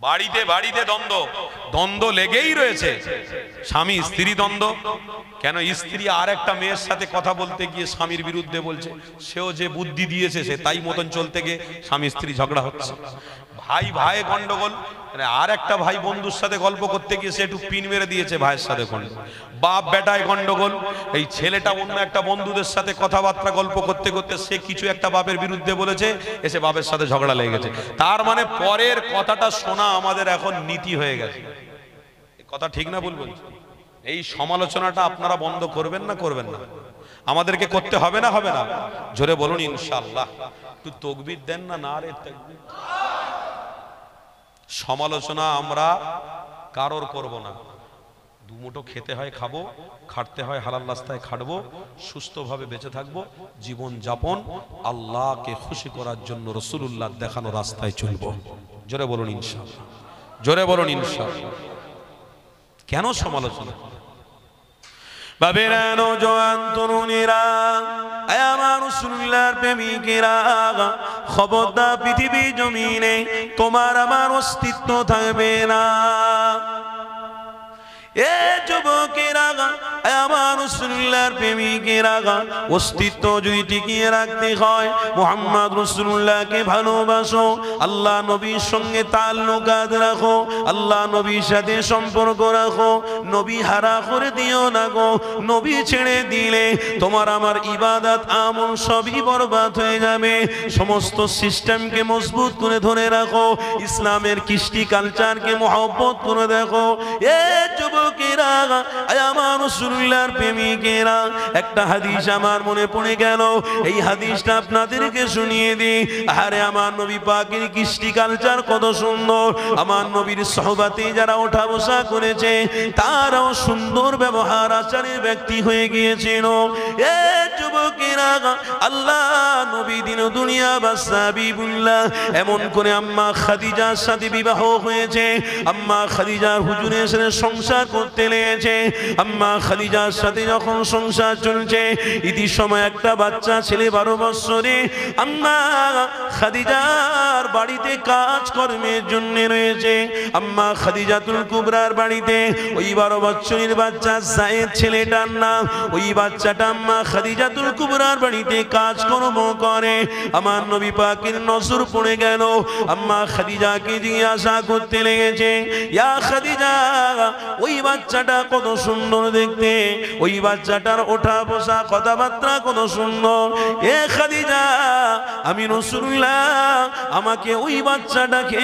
বাড়িতে বাড়িতে দ্বন্দ্ব, দ্বন্দ্ব লেগেই রয়েছে। স্বামী স্ত্রী দ্বন্দ্ব, কেন স্ত্রী আর একটা মেয়ের সাথে কথা বলতে গিয়ে স্বামীর বিরুদ্ধে বলছে, সেও যে বুদ্ধি দিয়েছে সে তাই মতন চলতে গিয়ে স্বামী স্ত্রী ঝগড়া হচ্ছে। ভাই ভাই গন্ডগোল, আর একটা ভাই বন্ধুর সাথে গল্প করতে গিয়ে সে একটু পিন মেরে দিয়েছে ভাইয়ের সাথে গন্ডগোল। বাপ বেটায় গন্ডগোল, এই ছেলেটা অন্য একটা বন্ধুদের সাথে কথাবার্তা গল্প করতে করতে সে কিছু একটা বাপের বিরুদ্ধে বলেছে, এসে বাপের সাথে ঝগড়া লেগে গেছে। তার মানে পরের কথাটা শোনা আমাদের এখন নীতি হয়ে গেছে। কথা ঠিক না বলবেন? এই সমালোচনাটা আপনারা বন্ধ করবেন না করবেন না? আমাদেরকে করতে হবে না হবে না? জোরে বলুন ইনশাআল্লাহ। একটু তাকবীর দেন না, নারে তাকবীর। সমালোচনা আমরা কারোর করব না। দুমুঠো খেতে হয় খাবো, খাটতে হয় হালাল রাস্তায় খাটবো, সুস্থভাবে বেঁচে থাকবো, জীবন যাপন আল্লাহকে খুশি করার জন্য রাসূলুল্লাহ দেখানো রাস্তায় চলবো। জোরে বলুন ইনশাআল্লাহ, জোরে বলুন ইনশাআল্লাহ। কেন সমালোচনা? বাবেরা, নওজোয়ান তরুণীরা, আমার রাসূলুল্লাহর প্রেমিকেরা, খবরদার, পৃথিবী জমিনে তোমার আমার অস্তিত্ব থাকবে না। এ যুবকেরা, আমার রাসূলুল্লাহর প্রেমিকেরা, অস্তিত্ব যদি টিকিয়ে রাখতে হয়, মুহাম্মদ রাসূলুল্লাহকে ভালোবাসো, আল্লাহ নবীর সঙ্গে তাল্লুকাত রাখো, আল্লাহ নবীর সাথে সম্পর্ক রাখো, নবী হারা করে দিও না গো। নবী ছেড়ে দিলে তোমার আমার ইবাদত আমল সবই বরবাদ হয়ে যাবে। সমস্ত সিস্টেমকে মজবুত করে ধরে রাখো, ইসলামের কৃষ্টি কালচারকে মহব্বত করে দেখো। এ যুবক যুবকেরা, আমার রাসূলুল্লাহর প্রেমিকেরা, একটা হাদিস আমার মনে পড়ে গেল, এই হাদিসটা আপনাদেরকে শুনিয়ে দিই। আরে আমার নবী পাকের কৃষ্টি কালচার কত সুন্দর, আমার নবীর সহবাতে যারা ওঠা বসা করেছে তারাও সুন্দর ব্যবহার আচারের ব্যক্তি হয়ে গিয়েছিল। এ যুবকেরা, আল্লাহ নবী দিন দুনিয়া বাদশা হাবিবুল্লাহ এমন করে আম্মা খাদিজার সাথে বিবাহ হয়েছে। আম্মা খাদিজা হুজুরের সাথে সংসার করতে লেগেছে। আম্মা খাদিজার সাথে যখন সংসার চলছে, ইতি সময় একটা বাচ্চা ছেলে 12 বছরে আম্মা খাদিজার বাড়িতে কাজ কর্মের জন্য রয়েছে। আম্মা খাদিজাতুল কুবরার বাড়িতে ওই 12 বছরের বাচ্চা যায়েদ ছেলেটার নাম, ওই বাচ্চাটা আম্মা খাদিজাতুল কুবরার বাড়িতে কাজ কর্ম করে। আমার নবী পাকের নজর পড়ে গেল। আম্মা খাদিজাকে জিজ্ঞাসা করতে লেগেছে, ইয়া খাদিজা, ওই বাচ্চাটা কত সুন্দর দেখতে, ওই বাচ্চাটার ওঠা বসা কথাবার্তা কত সুন্দর। এ খাদিজা, আমি রাসূলুল্লাহ, আমাকে ওই বাচ্চাটাকে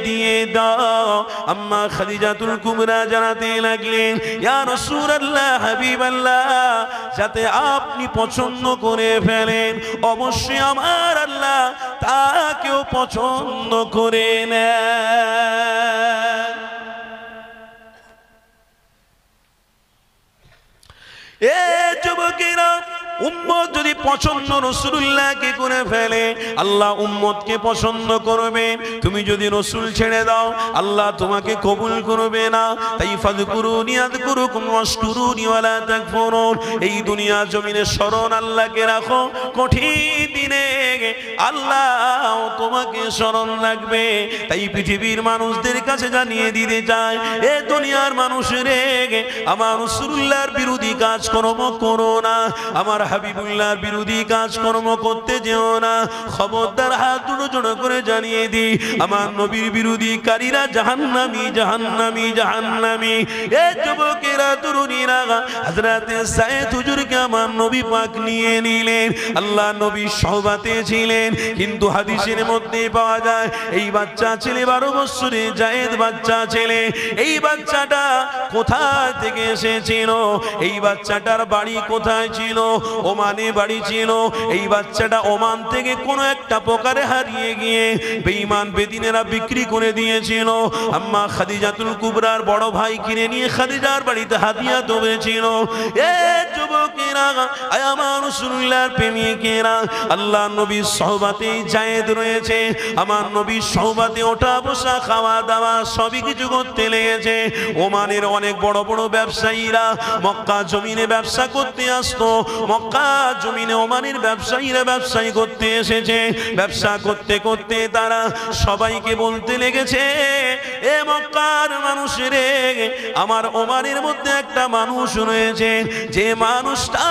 দিয়ে দাও। আম্মা খাদিজাতুল কুবরা জানাতে লাগলেন, ইয়া রাসূলুল্লাহ, হাবিবাল্লাহ, যাতে আপনি পছন্দ করে ফেলেন, অবশ্যই আমার আল্লাহ তাকেও পছন্দ করে নেন। এ যুবকেরা, উম্মত যদি পছন্দ রাসূলুল্লাহকে করে ফেলে, আল্লাহ উম্মতকে পছন্দ করবে। তুমি যদি রাসূল ছেড়ে দাও, আল্লাহ তোমাকে কবুল করবে না। তাই ফাযকুরুনি আযকুরুকুম ওয়াশকুরুনি ওয়ালা তাকফুরুন, এই দুনিয়া জমিনে স্মরণ আল্লাহকে রাখো, কঠিন দিনে আল্লাহ তোমাকে স্মরণ রাখবে। তাই পৃথিবীর মানুষদের কাছে জানিয়ে দিতে চাই, এ দুনিয়ার মানুষেরে, আমার রাসূলুল্লাহর বিরোধী কাজকর্ম করো না, আমার হাবিবুল্লাহর বিরোধী কাজকর্ম করতে যেও না। খবরদার, হাত দুটো জোড়ো করে জানিয়ে দিই, আমার নবীর বিরোধীকারীরা জাহান্নামী, জাহান্নামী, জাহান্নামী। এ যুবকেরা, তরুণীরা, হযরতে যায়েদ হুজুরকে আমার নবী পাক নিয়ে নিলেন। আল্লাহ নবী সহবাতে ছিলেন, কিন্তু হাদিসের মধ্যে পাওয়া যায় এই বাচ্চা ছেলে 12 বছরে যায়েদ বাচ্চা ছেলে, এই বাচ্চাটা কোথা থেকে এসেছিল, এই বাচ্চাটার বাড়ি কোথায় ছিল? ওমানে বাড়ি ছিল। এই বাচ্চাটা ওমান থেকে কোনো একটা প্রকারে হারিয়ে গিয়ে বেঈমান বেদিনেরা বিক্রি করে দিয়েছিল। আম্মা খাদিজাতুল কুবরার বড় ভাই কিনে নিয়ে খাদিজার বাড়িতে হাদিয়া দেবেছিল। এ যুবকেরা, আমার রাসূলুল্লাহর প্রেমিকেরা, আল্লাহ নবীর সহবাতে যায়েদ রয়েছে। আমার নবীর সহবাতে ওঠা বসা, খাওয়া দাওয়া সবই কিছু করতে লেগেছে। ওমানের অনেক বড় বড় ব্যবসায়ীরা মক্কা জমিনে ব্যবসা করতে আসতো। মক্কা জমিনে ওমানের ব্যবসায়ীরা ব্যবসায়ী করতে এসেছে। ব্যবসা করতে করতে তারা সবাইকে বলতে লেগেছে, এ মক্কার মানুষেরে, আমার ওমানের মধ্যে একটা মানুষ রয়েছে, যে মানুষটা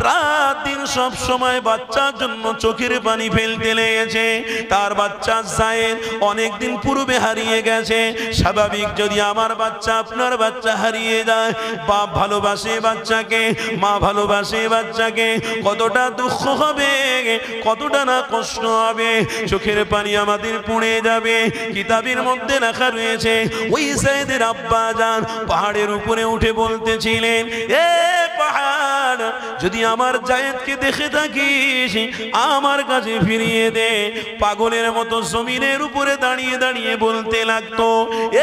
রাত দিন সব সময় বাচ্চার জন্য চোখের পানি ফেলতে লেগেছে। তার বাচ্চা যায়েদ অনেকদিন পূর্বে হারিয়ে গেছে। স্বাভাবিক, যদি আমার বাচ্চা, আপনার বাচ্চা হারিয়ে যায়, বাপ ভালোবাসে বাচ্চাকে, মা ভালোবাসে বাচ্চাকে, কতটা দুঃখ হবে, কতটা না কষ্ট হবে, চোখের পানি আমাদের পড়ে যাবে। কিতাবের মধ্যে লেখা রয়েছে, ওই যায়েদের আব্বা জান পাহাড়ের উপরে উঠে বলতেছিলেন, এ পাহাড়, যদি আমার যায়েদকে দেখে থাকিস আমার কাছে ফিরিয়ে দে। পাগলের মতো জমিনের উপরে দাঁড়িয়ে দাঁড়িয়ে বলতে লাগতো,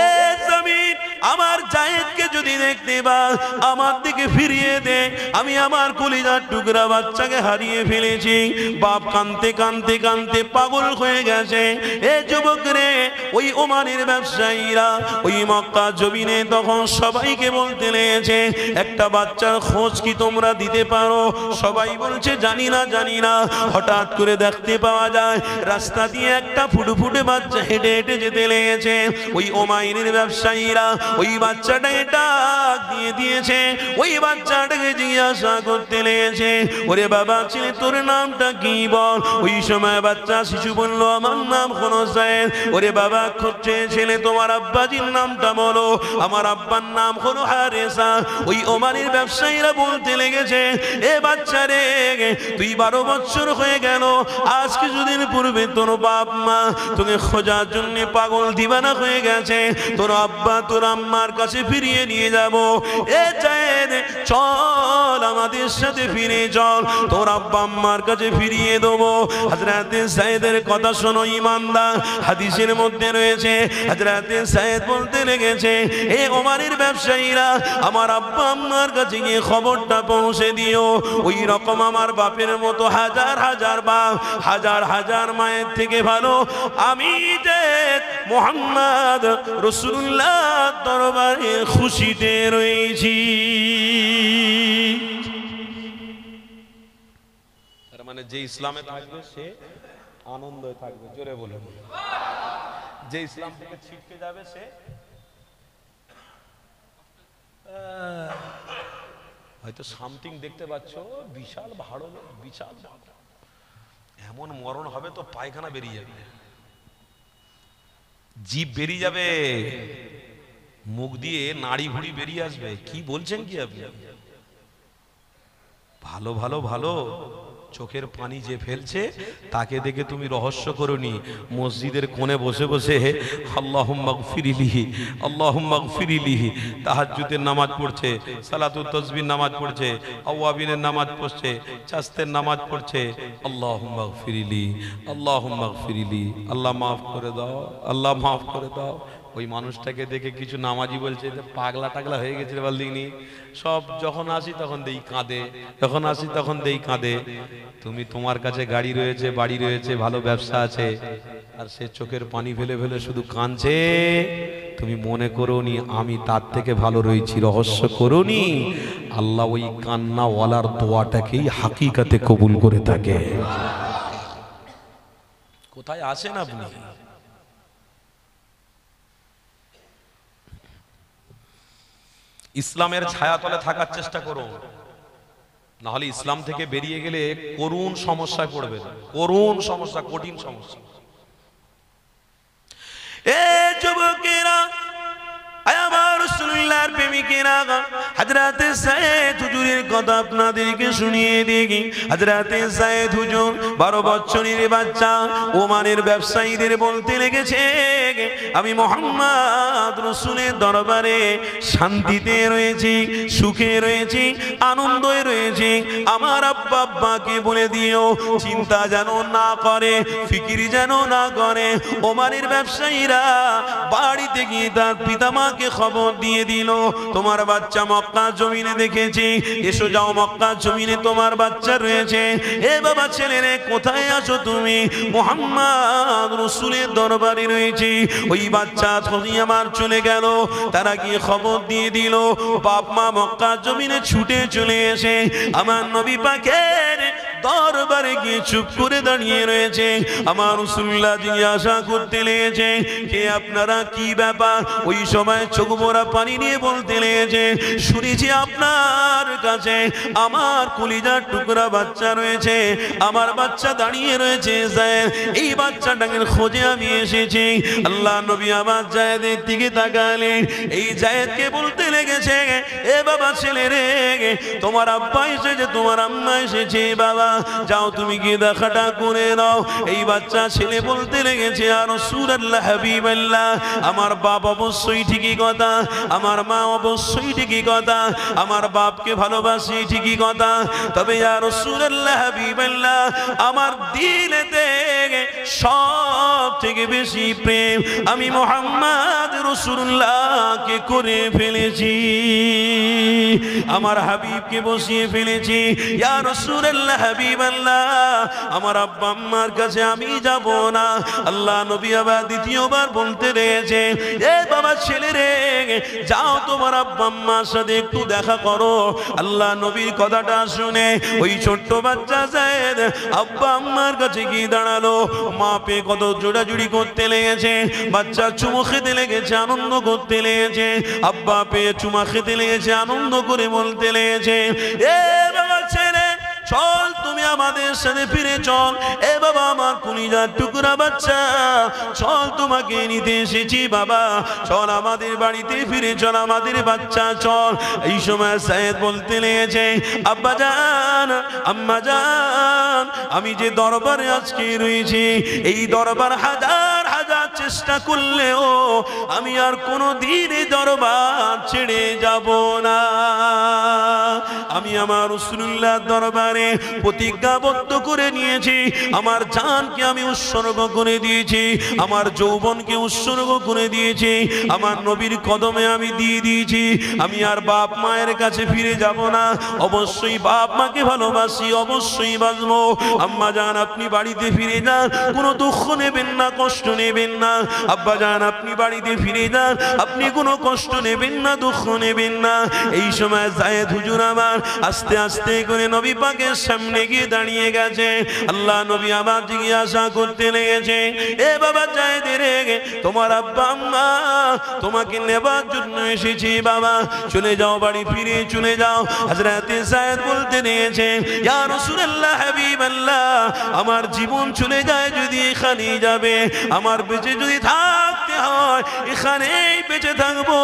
এ জমিন, আমার যায়েদকে যদি দেখতে পাস আমার দিকে ফিরিয়ে দে, আমি আমার কলিজার টুকরা বাচ্চাকে হারিয়ে ফেলেছি। বাপ কাঁদতে কাঁদতে কাঁদতে পাগল হয়ে গেছে। এ যুবক রে, ওই ওমানের ব্যবসায়ীরা ওই মক্কা জমিনে তখন সবাইকে বলতে লেগেছে, একটা বাচ্চার খোঁজ কি তোমরা দিতে পারো? সবাই বলছে, জানি না, জানি না। হঠাৎ করে দেখতে পাওয়া যায় রাস্তা দিয়ে একটা ফুটফুটে বাচ্চা হেঁটে হেঁটে যেতে লেগেছে। ওই ওমাইনের ব্যবসায়ীরা ওই বাচ্চাটাকে ডাক দিয়ে দিয়েছে। ওই বাচ্চাটাকে জিজ্ঞাসা করতে লেগেছে, ওরে বাবা ছেলে, তোর নামটা কি বল? ওই সময় বাচ্চা শিশু বলল, আমার নাম হলো যায়েদ। ওরে বাবা ছেলে, তোমার আব্বাজির নামটা বলো। আমার আব্বার নাম হলো হারেসা। ওই ওমানের ব্যবসায়ীরা বলতে লেগেছে, এ বাচ্চা রে, তুই 12 বছর হয়ে গেল, আজ কিছুদিন পূর্বে তোর বাপ মা তোকে খোঁজার জন্য পাগল দিবানা হয়ে গেছে। তোর আব্বা তোর আম্মার কাছে ফিরিয়ে নিয়ে যাব। এ জায়েদ চল আমাদের সাথে ফিরে চল, তোর আব্বা আম্মার কাছে ফিরিয়ে দেবো। হযরতে সাইদের কথা শোনো ইমানদার, হাদিসের মধ্যে রয়েছে হযরতে সাইদ বলতে লেগেছে, এ ওমারের ব্যবসায়ীরা আমার আব্বা আম্মার কাছে গিয়ে খবরটা পৌঁছে দিও, ওই রকম আমার বাপের মতো হাজার হাজার বাপ হাজার হাজার মায়ের থেকে ভালো আমি যে মুহাম্মদ রাসূলুল্লাহ দরবারে খুশিতে রয়েছি। তার মানে যে ইসলামে থাকবে সে আনন্দে থাকবে, জোরে বলুন। যে ইসলাম থেকে ছিটকে যাবে সে হয়তো সামথিং দেখতে পাচ্ছ, বিশাল ভাড়, বিশাল এমন মরণ হবে তো পায়খানা বেরিয়ে যাবে, জিভ বেরিয়ে যাবে, মুখ দিয়ে নাড়ি ভুড়ি বেরিয়ে আসবে। কি বলছেন কি আপনি? ভালো ভালো ভালো চোখের পানি যে ফেলছে তাকে দেখে তুমি রহস্য করনি, মসজিদের কোণে বসে বসে আল্লাহুম্মা গফিরিলি আল্লাহুম্মা গফিরিলি তাহাজ্জুদের নামাজ পড়ছে, সালাতুত তাসবিহ নামাজ পড়ছে, আওয়াবিনের নামাজ পড়ছে, চাস্তের নামাজ পড়ছে, আল্লাহুম্মা গফিরিলি আল্লাহুম্মা গফিরিলি, আল্লাহ মাফ করে দাও, আল্লাহ মাফ করে দাও। ওই মানুষটাকে দেখে কিছু নামাজি বলছে পাগলা টাগলা হয়ে গেছে বলদিনি, সব যখন আসি তখন দেই কাঁদে, যখন আসি তখন দেই কাঁদে। তুমি তোমার কাছে গাড়ি রয়েছে, বাড়ি রয়েছে, ভালো ব্যবসা আছে, আর সে চোখের পানি ফেলে ফেলে শুধু কাঁদছে। তুমি মনে করোনি আমি তার থেকে ভালো রয়েছি, রহস্য করোনি আল্লাহ ওই কান্নাওয়ালার দোয়াটাকেই হাকিকাতে কবুল করে থাকে। কোথায় আছেন আপনি? ইসলামের ছায়াতলে থাকার চেষ্টা করো, না হলে ইসলাম থেকে বেরিয়ে গেলে করুণ সমস্যায় পড়বে, করুণ সমস্যা, কঠিন সমস্যা। এ যুবকেরা, আমার রাসূলুল্লাহর প্রেমিকেরা, হযরতে সাইদ হুজুরের কথা আপনাদেরকে শুনিয়ে দিই। হযরতে সাইদ হুজুর 12 বছরের বাচ্চা ওমানের ব্যবসায়ীদের বলতে লেগেছে, আমি মুহাম্মদ রাসূলের দরবারে শান্তিতে রয়েছি, সুখে রয়েছি, আনন্দে রয়েছি। আমার আব্বা আব্বাকে বলে দিও চিন্তা যেন না করে, ফিকির যেন না করে। ওমানের ব্যবসায়ীরা বাড়িতে গিয়ে তার পিতামাকে খবর দিয়ে দিল, তোমার বাচ্চা মক্কা জমিনে দেখেছি, এসো যাও মক্কা জমিনে তোমার বাচ্চা রয়েছে। এ বাবা ছেলেরে কোথায় আছো তুমি? মুহাম্মদ রাসূলের দরবারে রয়েছি। ওই বাচ্চা থকি আমার চলে গেল, তারা গিয়ে খবর দিয়ে দিল, বাপ মা মক্কা জমিনে ছুটে চলে এসে আমার নবী পাকের দরবারে গিয়ে চুপ করে দাঁড়িয়ে রয়েছে। আমার রাসূলুল্লাহ জিজ্ঞাসা করতে লেগেছে, কে আপনারা, কি ব্যাপার? ওই সময় চোখ ভরা পানি নিয়ে বলতে লেগেছে, শুনেছি আপনার কাছে আমার কলিজার টুকরা বাচ্চা রয়েছে, আমার বাচ্চা দাঁড়িয়ে রয়েছে, এই বাচ্চাটাকে খোঁজে আমি এসেছি। আল্লাহ নবী আমার জায়েদের দিকে তাকালেন, এই জায়েদকে বলতে লেগেছে, এ বাবা ছেলে রে, তোমার আব্বা এসেছে, তোমার আম্মা এসেছে, বাবা যাও তুমি গিয়ে দেখাটা করে নাও। এই বাচ্চা ছেলে বলতে লেগেছে, আর রাসূলুল্লাহ হাবিবাল্লাহ, আমার বাপ অবশ্যই ঠিকই কথা, আমার মা অবশ্যই ঠিকই কথা, আমার বাপকে ভালোবাসি ঠিকই কথা, তবে ইয়া রাসূলুল্লাহ হাবিবাল্লাহ, আমার দিলেতে সব থেকে বেশি প্রেম আমি মুহাম্মদ রাসূলুল্লাহকে করে ফেলেছি, আমার হাবিবকে বসিয়ে ফেলেছি। ইয়া রাসূলুল্লাহ হাবিবাল্লাহ, আমার আব্বা আম্মার কাছে আমি যাব না। আল্লাহ নবী আবার দ্বিতীয়বার বলতে রয়েছে, এ বাবা ছেলে রে, যাও তোমার আব্বা আম্মার সাথে একটু দেখা করো। আল্লাহ নবীর কথাটা শুনে ওই ছোট্ট বাচ্চা যায়েদ আব্বা আম্মার কাছে গিয়ে দাঁড়ালো। মা পেয়ে কত জোড়াজুড়ি করতে লেগেছে, বাচ্চা চুমু খেতে লেগেছে, আনন্দ করতে লেগেছে, আব্বা পেয়ে চুমা খেতে লেগেছে, আনন্দ করে বলতে লেগেছে, এ বাবা ছেলে চল তুমি আমাদের সাথে ফিরে চল। এ বাবা আমার কলিজার টুকরা বাচ্চা, চল তোমাকে নিতে এসেছি বাবা, চল আমাদের বাড়িতে ফিরে চল, আমাদের বাচ্চা চল। এই সময় সাইদ বলতে লেগেছে, আব্বা জান, আম্মা জান, আমি যে দরবারে আজকে রয়েছি, এই দরবার হাজার হাজার চেষ্টা করলেও আমি আর কোনোদিন এই দরবার ছেড়ে যাব না। আমি আমার রাসূলুল্লাহ দরবারে প্রতিজ্ঞাবদ্ধ করে নিয়েছি, আমার জানকে আমি উৎসর্গ করে দিয়েছি, আমার যৌবনকে উৎসর্গ করে দিয়েছি, আমার নবীর কদমে আমি দিয়ে দিয়েছি। আমি আর বাপ মায়ের কাছে ফিরে যাব না। অবশ্যই বাপ মাকে ভালোবাসি, অবশ্যই বাঁচবো। আম্মা জান আপনি বাড়িতে ফিরে যান, কোনো দুঃখ নেবেন না, কষ্ট নেবেন না। আব্বা জান আপনি বাড়িতে ফিরে যান, আপনি কোনো কষ্ট নেবেন না, দুঃখ নেবেন না। এই সময় যায়েদ হুজুর আমার আস্তে আস্তে করে নবী পাকের সামনে গিয়ে দাঁড়িয়ে গেছে। আল্লাহ নবী আমার জিজ্ঞাসা করতে লেগেছে, এ বাবা যায়েদ রে, তোমার আব্বা আম্মা তোমাকে নেবার জন্য এসেছি, বাবা চলে যাও, বাড়ি ফিরে চলে যাও। হযরত যায়েদ বলতে লেগেছে, ইয়া রাসূলুল্লাহ হাবিবাল্লাহ, আমার জীবন চলে যায় যদি এখানেই যাবে, আমার বেঁচে যদি থাকতে হয় এখানেই বেঁচে থাকবো,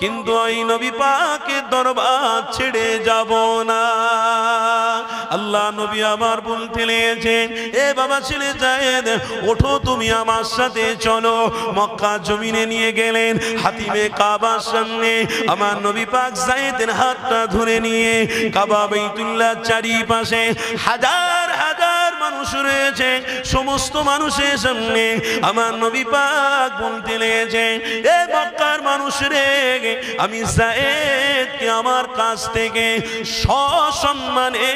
কিন্তু ওই নবী পাকের দরবার ছেড়ে যাব না। আল্লাহ নবী আমার বলতে লেগেছেন, এ বাবা ছেলে যায়েদ, ওঠো তুমি আমার সাথে চলো। মক্কা জমিনে নিয়ে গেলেন, হাতিমে কাবার সামনে আমার নবী পাক যায়েদের হাতটা ধরে নিয়ে কাবা বাইতুল্লাহ চারিপাশে হাজার হাজার মানুষ রয়েছে, সমস্ত মানুষের সামনে আমার নবী পাক বলতে লেগেছেন, এ মক্কার মানুষ রে, আমি যায়েদকে আমার কাছ থেকে সসম্মানে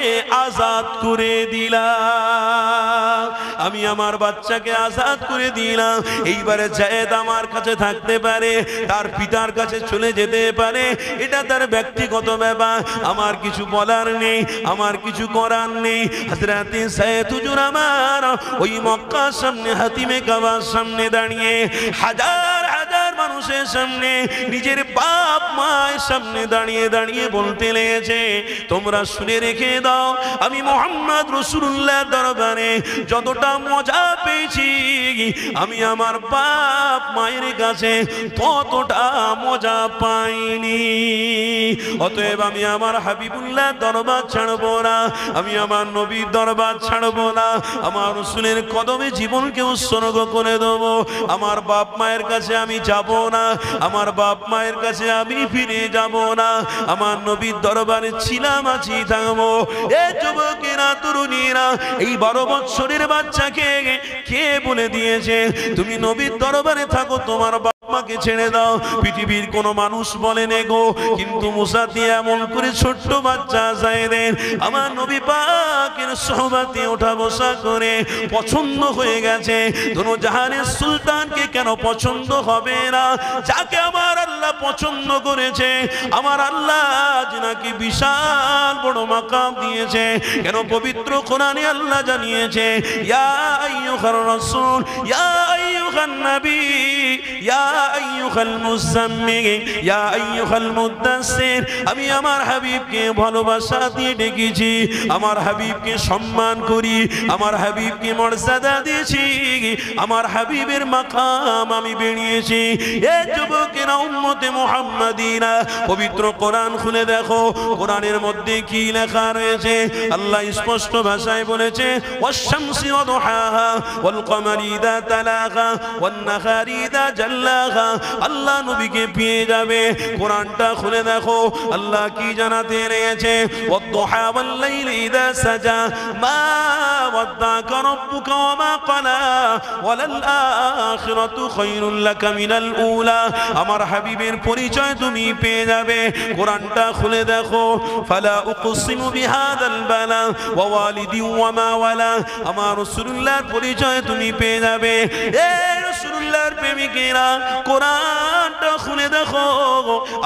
আজাদ করে দিলাম, আমি আমার বাচ্চাকে আজাদ করে দিলাম। এইবারে যায়েদ আমার কাছে থাকতে পারে, তার পিতার কাছে চলে যেতে পারে, এটা তার ব্যক্তিগত ব্যাপার, আমার কিছু বলার নেই, আমার কিছু করার নেই। হযরত যায়েদ হুজুর আমার ওই মক্কার সামনে হাতিমে কাবার সামনে দাঁড়িয়ে হাজার হাজার মানুষের সামনে নিজের বাপ মায়ের সামনে দাঁড়িয়ে দাঁড়িয়ে বলতে লেগেছে, তোমরা শুনে রেখে দাও, আমি মুহাম্মদ রাসূলুল্লাহ দরবারে যতটা মজা পেয়েছি আমি আমার বাপ মায়ের কাছে ততটা মজা পাইনি। অতএব আমি আমার হাবিবুল্লাহ দরবার ছাড়বো না, আমি আমার নবীর দরবার ছাড়বো না, আমার রাসূলের কদমে জীবনকে উৎসর্গ করে দেবো। আমার বাপ মায়ের কাছে আমি যাব না, আমার বাপ মায়ের কাছে আমি ফিরে যাব না, আমার নবীর দরবারে ছিলাম, আছি, থাকবো। এ যুবকেরা, তরুণীরা, এই 12 বছরের বাচ্চাকে কে বলে দিয়েছে তুমি নবীর দরবারে থাকো, তোমার মাকে ছেড়ে দাও? পৃথিবীর কোন মানুষ বলেন গো, কিন্তু মুসাতে এমন করে ছোট্ট বাচ্চা যায়েদের আমার নবী পাকের সোহবতে ওঠা বসা করে পছন্দ হয়ে গেছে। দোনো জাহানের সুলতানকে কেন পছন্দ হবে না? যাকে আমার আল্লাহ পছন্দ করেছে, আমার আল্লাহ যিনাকে বিশাল বড় মাকাম দিয়েছে, কেন পবিত্র কোরআনে আল্লাহ জানিয়েছে, ইয়া আইয়ুহার রাসূল, ইয়া আইয়ুহান নবী, ইয়া আইয়ুহাল মুজাম্মিল, ইয়া আইয়ুহাল মুদাসসির। আমি আমার হাবিবকে ভালোবাসা দিয়ে ডেকেছি, আমার হাবিবকে সম্মান করি, আমার হাবিবকে মর্যাদা দিয়েছি, আমার হাবিবের মাকাম আমি বেরিয়েছি। এ যুবকেরা, উম্মতে মুহাম্মাদিনা, পবিত্র কোরআন খুলে দেখো, কোরআনের মধ্যে কি লেখা রয়েছে। আল্লাহ স্পষ্ট ভাষায় বলেছে, ওয়াশ-শামসি ওয়া দুহাহা ওয়াল কমারি ইযা তালাহা ওয়ান নাহারি ইযা জাল্লাহা। আল্লাহ নবীকে পেয়ে যাবে। কোরআনটা খুলে দেখো, আল্লাহ কি জানাতে রয়েছে, ওয়াদ-দুহা ওয়াল লাইলি ইযা সাজা মা ওয়াদ্দাকা রাব্বুকা ওয়া মা ক্বালা ওয়ালাল আখিরাতু খায়রুল লাকা মিনাল উলা। আমার হাবিবের পরিচয় তুমি পেয়ে যাবে। কোরআনটা খুলে দেখো, ফালা উকসিমু বিহাদাল বালা ওয়া ওয়ালিদি ওয়া মা ওয়ালা। আমার রাসূলুল্লাহর পরিচয় তুমি পেয়ে যাবে। এ রাসূলুল্লাহর প্রেমিকেরা, কোরআনটা খুলে দেখো,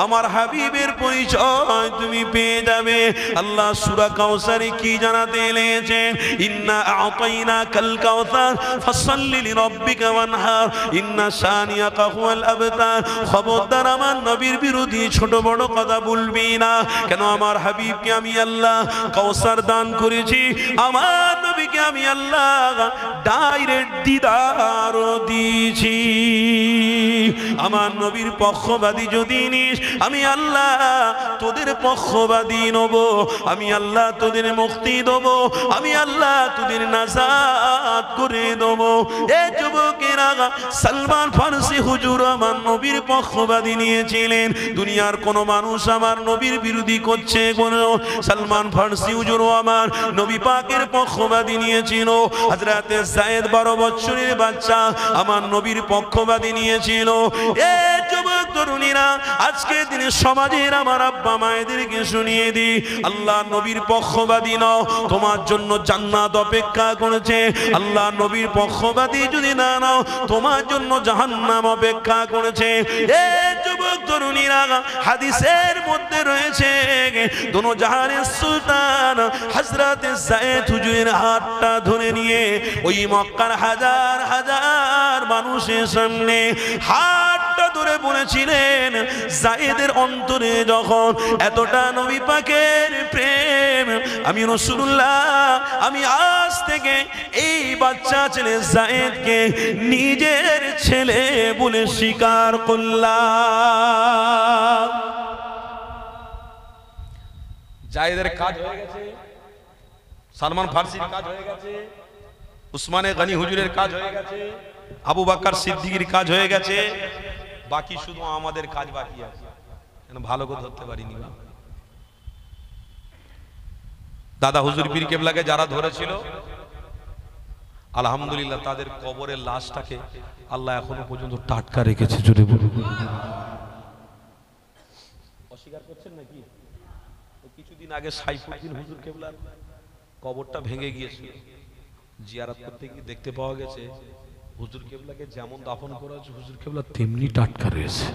আমার হাবিবের পরিচয় তুমি পেয়ে যাবে। আল্লাহ সূরা কাউসারে কি জানাতে লেগেছেন, ইন্না আ'তাইনাকাল কাউসার ফাসাল্লি লিরাব্বিকা ওয়ানহার ইন্না শানিয়াকা হুয়াল আবতার। খবরদার আমার নবীর বিরোধী ছোট বড় কথা বলবি না। কেন আমার হাবিবকে আমি আল্লাহ কাউসার দান করেছি, আমার নবী নবীকে আমি আল্লাহ ডাইরেক্ট দিদার দিয়েছি। আমার নবীর পক্ষবাদী যদি নিস আমি আল্লাহ তোদের পক্ষবাদী নব, আমি আল্লাহ তোদের মুক্তি দেব, আমি আল্লাহ তোদের নাজাত করে দেব। এ যুবকেরা, সালমান ফারসি হুজুর আমার নবীর পক্ষবাদী নিয়েছিলেন। দুনিয়ার কোন মানুষ আমার নবীর বিরোধী করছে, কোন সালমান ফারসি হুজুর আমার নবী পাকের পক্ষবাদী নিয়েছিল। হযরতে যায়েদ 12 বছরের বাচ্চা আমার নবীর পক্ষবাদী নিয়েছিল। এ যুবক তরুণীরা, আজকে দিনে সমাজের আমার আব্বা মায়েদেরকে শুনিয়ে দিই, আল্লাহ নবীর পক্ষবাদী নও, তোমার জন্য জান্নাত অপেক্ষা করেছে। আল্লাহ নবীর পক্ষবাদী যদি না নাও, তোমার জন্য জাহান্নাম অপেক্ষা করেছে। এ যুবক তরুণীরা, হাদিসের মধ্যে রয়েছে দোনো জাহানের সুলতান হযরতে যায়েদ হুজুরের হাতটা ধরে নিয়ে ওই মক্কার হাজার হাজার মানুষের সামনে হাতটা ধরে বলেছিলেন, যায়েদের অন্তরে যখন এতটা নবী পাকের প্রেম, আমি রাসূলুল্লাহ আমি আজ থেকে এই বাচ্চা ছেলে যায়েদকে নিজের ছেলে বলে স্বীকার করলাম। যায়েদের কাজ হয়ে গেছে, সালমান ফারসির কাজ হয়ে গেছে, উসমানে গনি হুজুরের কাজ হয়ে গেছে, আবু বকর সিদ্দিকীর কাজ হয়ে গেছে, বাকি শুধু আমাদের কাজ বাকি আছে। ভালো করে ধরতে পারিনি। দাদা হুজুর পীর কেবলাকে যারা ধরেছিল আলহামদুলিল্লাহ তাদের কবরের লাশটাকে আল্লাহ এখনো পর্যন্ত টাটকা রেখেছে। জোরে বলুন। অস্বীকার করছেন নাকি? কিছুদিন আগে সাইফুদ্দিন হুজুর কেবলার কবরটা ভেঙে গিয়েছিল, জিয়ারত করতে গিয়ে দেখতে পাওয়া গেছে হুজুর কেবলাকে যেমন দাফন করা হয়েছে হুজুর কেবলা তেমনি টাটকা রয়েছে।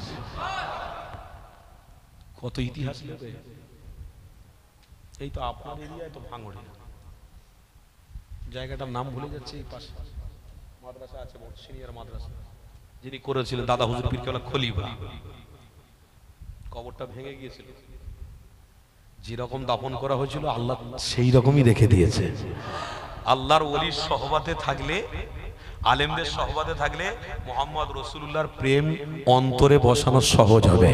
কত ইতিহাস নেবে। এই তো আপনার এরিয়ায় তো ভাঙড়ে, জায়গাটার নাম ভুলে যাচ্ছে, এই পাশে মাদ্রাসা আছে, বড় সিনিয়র মাদ্রাসা, যিনি করেছিলেন দাদা হুজুর পীর কেবলা খলিফা, কবরটা ভেঙে গিয়েছিল। যেরকম দাফন করা হয়েছিল আল্লাহ সেই রকমই রেখে দিয়েছে। আল্লাহর ওলির সহবাতে থাকলে, আলেমদের সহবাতে থাকলে মুহাম্মদ রাসূলুল্লাহর প্রেম অন্তরে বসানো সহজ হবে।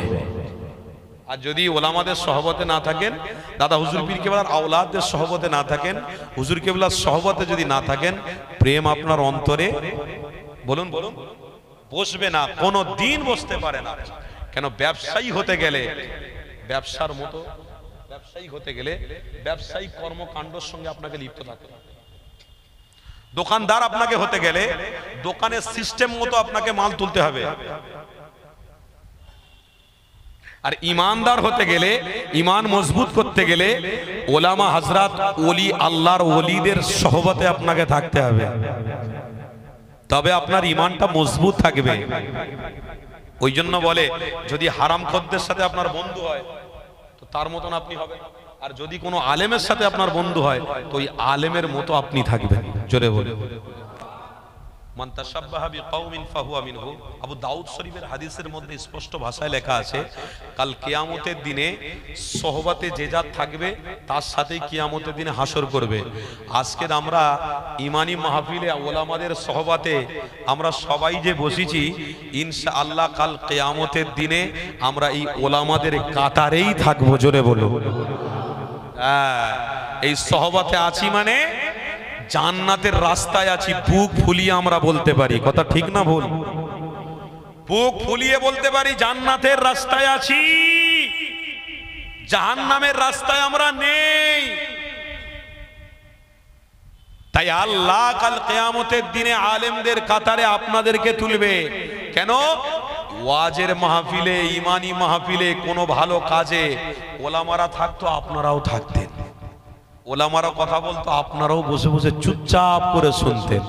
আর যদি ওলামাদের সহবতে না থাকেন, দাদা হুজুর পীর কেবলার আওলাদদের সহবতে না থাকেন, হুজুর কেবলার সহবতে যদি না থাকেন, প্রেম আপনার অন্তরে বলুন বলুন বসবে না, কোনো দিন বসতে পারে না। কেন? ব্যবসায়ী হতে গেলে, ব্যবসার মতো ব্যবসায়ী হতে গেলে ব্যবসায়িক কর্মকাণ্ডের সঙ্গে আপনাকে লিপ্ত থাকতে হবে। দোকানদার আপনাকে হতে গেলে দোকানের সিস্টেম মতো আপনাকে মাল তুলতে হবে। আর ইমানদার হতে গেলে, ইমান মজবুত করতে গেলে ওলামা হযরত ওলি, আল্লাহর ওলিদের সহবতে আপনাকে থাকতে হবে, তবে আপনার ইমানটা মজবুত থাকবে। ওই জন্য বলে যদি হারামখোরদের সাথে আপনার বন্ধু হয় তো তার মতন আপনি হবেন, আর যদি কোনো আলেমের সাথে আপনার বন্ধু হয় তো ওই আলেমের মতো আপনি থাকবেন। জোরে বলে মান তাশাব্বাহা বিকাউমিন ফাহুয়া মিনহু। আবু দাউদ শরীফের হাদিসের মধ্যে স্পষ্ট ভাষায় লেখা আছে, কাল কিয়ামতের দিনে সোহবতে যে যা থাকবে তার সাথেই কিয়ামতের দিনে হাসর করবে। আজকের আমরা ইমানি মাহফিলে ওলামাদের সোহবতে আমরা সবাই যে বসেছি, ইনশাআল্লাহ কাল কিয়ামতের দিনে আমরা এই ওলামাদের কাতারেই থাকবো। জোরে বলো। এই সোহবতে আছি মানে জান্নাতের রাস্তায় আছি, বুক ফুলিয়ে আমরা বলতে পারি, কথা ঠিক না ভুল? বুক ফুলিয়ে বলতে পারি জান্নাতের রাস্তায় আছি, জাহান্নামের রাস্তায় আমরা নেই। তাই আল্লাহ কাল কিয়ামতের দিনে আলেমদের কাতারে আপনাদেরকে তুলবে। কেন? ওয়াজের মাহফিলে, ইমানি মাহফিলে, কোনো ভালো কাজে ওলামারা থাকতো, আপনারাও থাকতেন। ওলামারা কথা বলতো, আপনারাও বসে বসে চুপচাপ করে শুনতেন।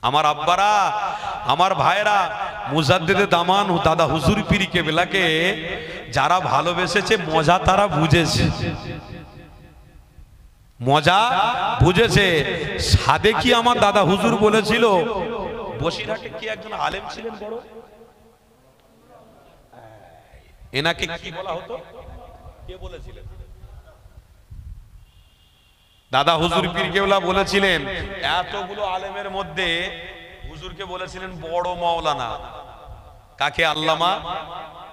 আমার আব্বারা, আমার ভাইরা, মুজাদ্দিদে দামান দাদা হুজুর পীর কেবলাকে যারা ভালোবেসেছে মজা তারা বুঝেছে, মজা বুঝেছে। সাদে কি আমার দাদা হুজুর বলেছিল, বসিরহাটে কি একজন আলেম ছিলেন বড়, এনাকে কি বলা হতো? কে বলেছিলেন? দাদা হুজুর পীর কেবলা বলেছিলেন, এতগুলো আলেমের মধ্যে হুজুরকে বলেছিলেন বড় মাওলানা। কাকে? আল্লামা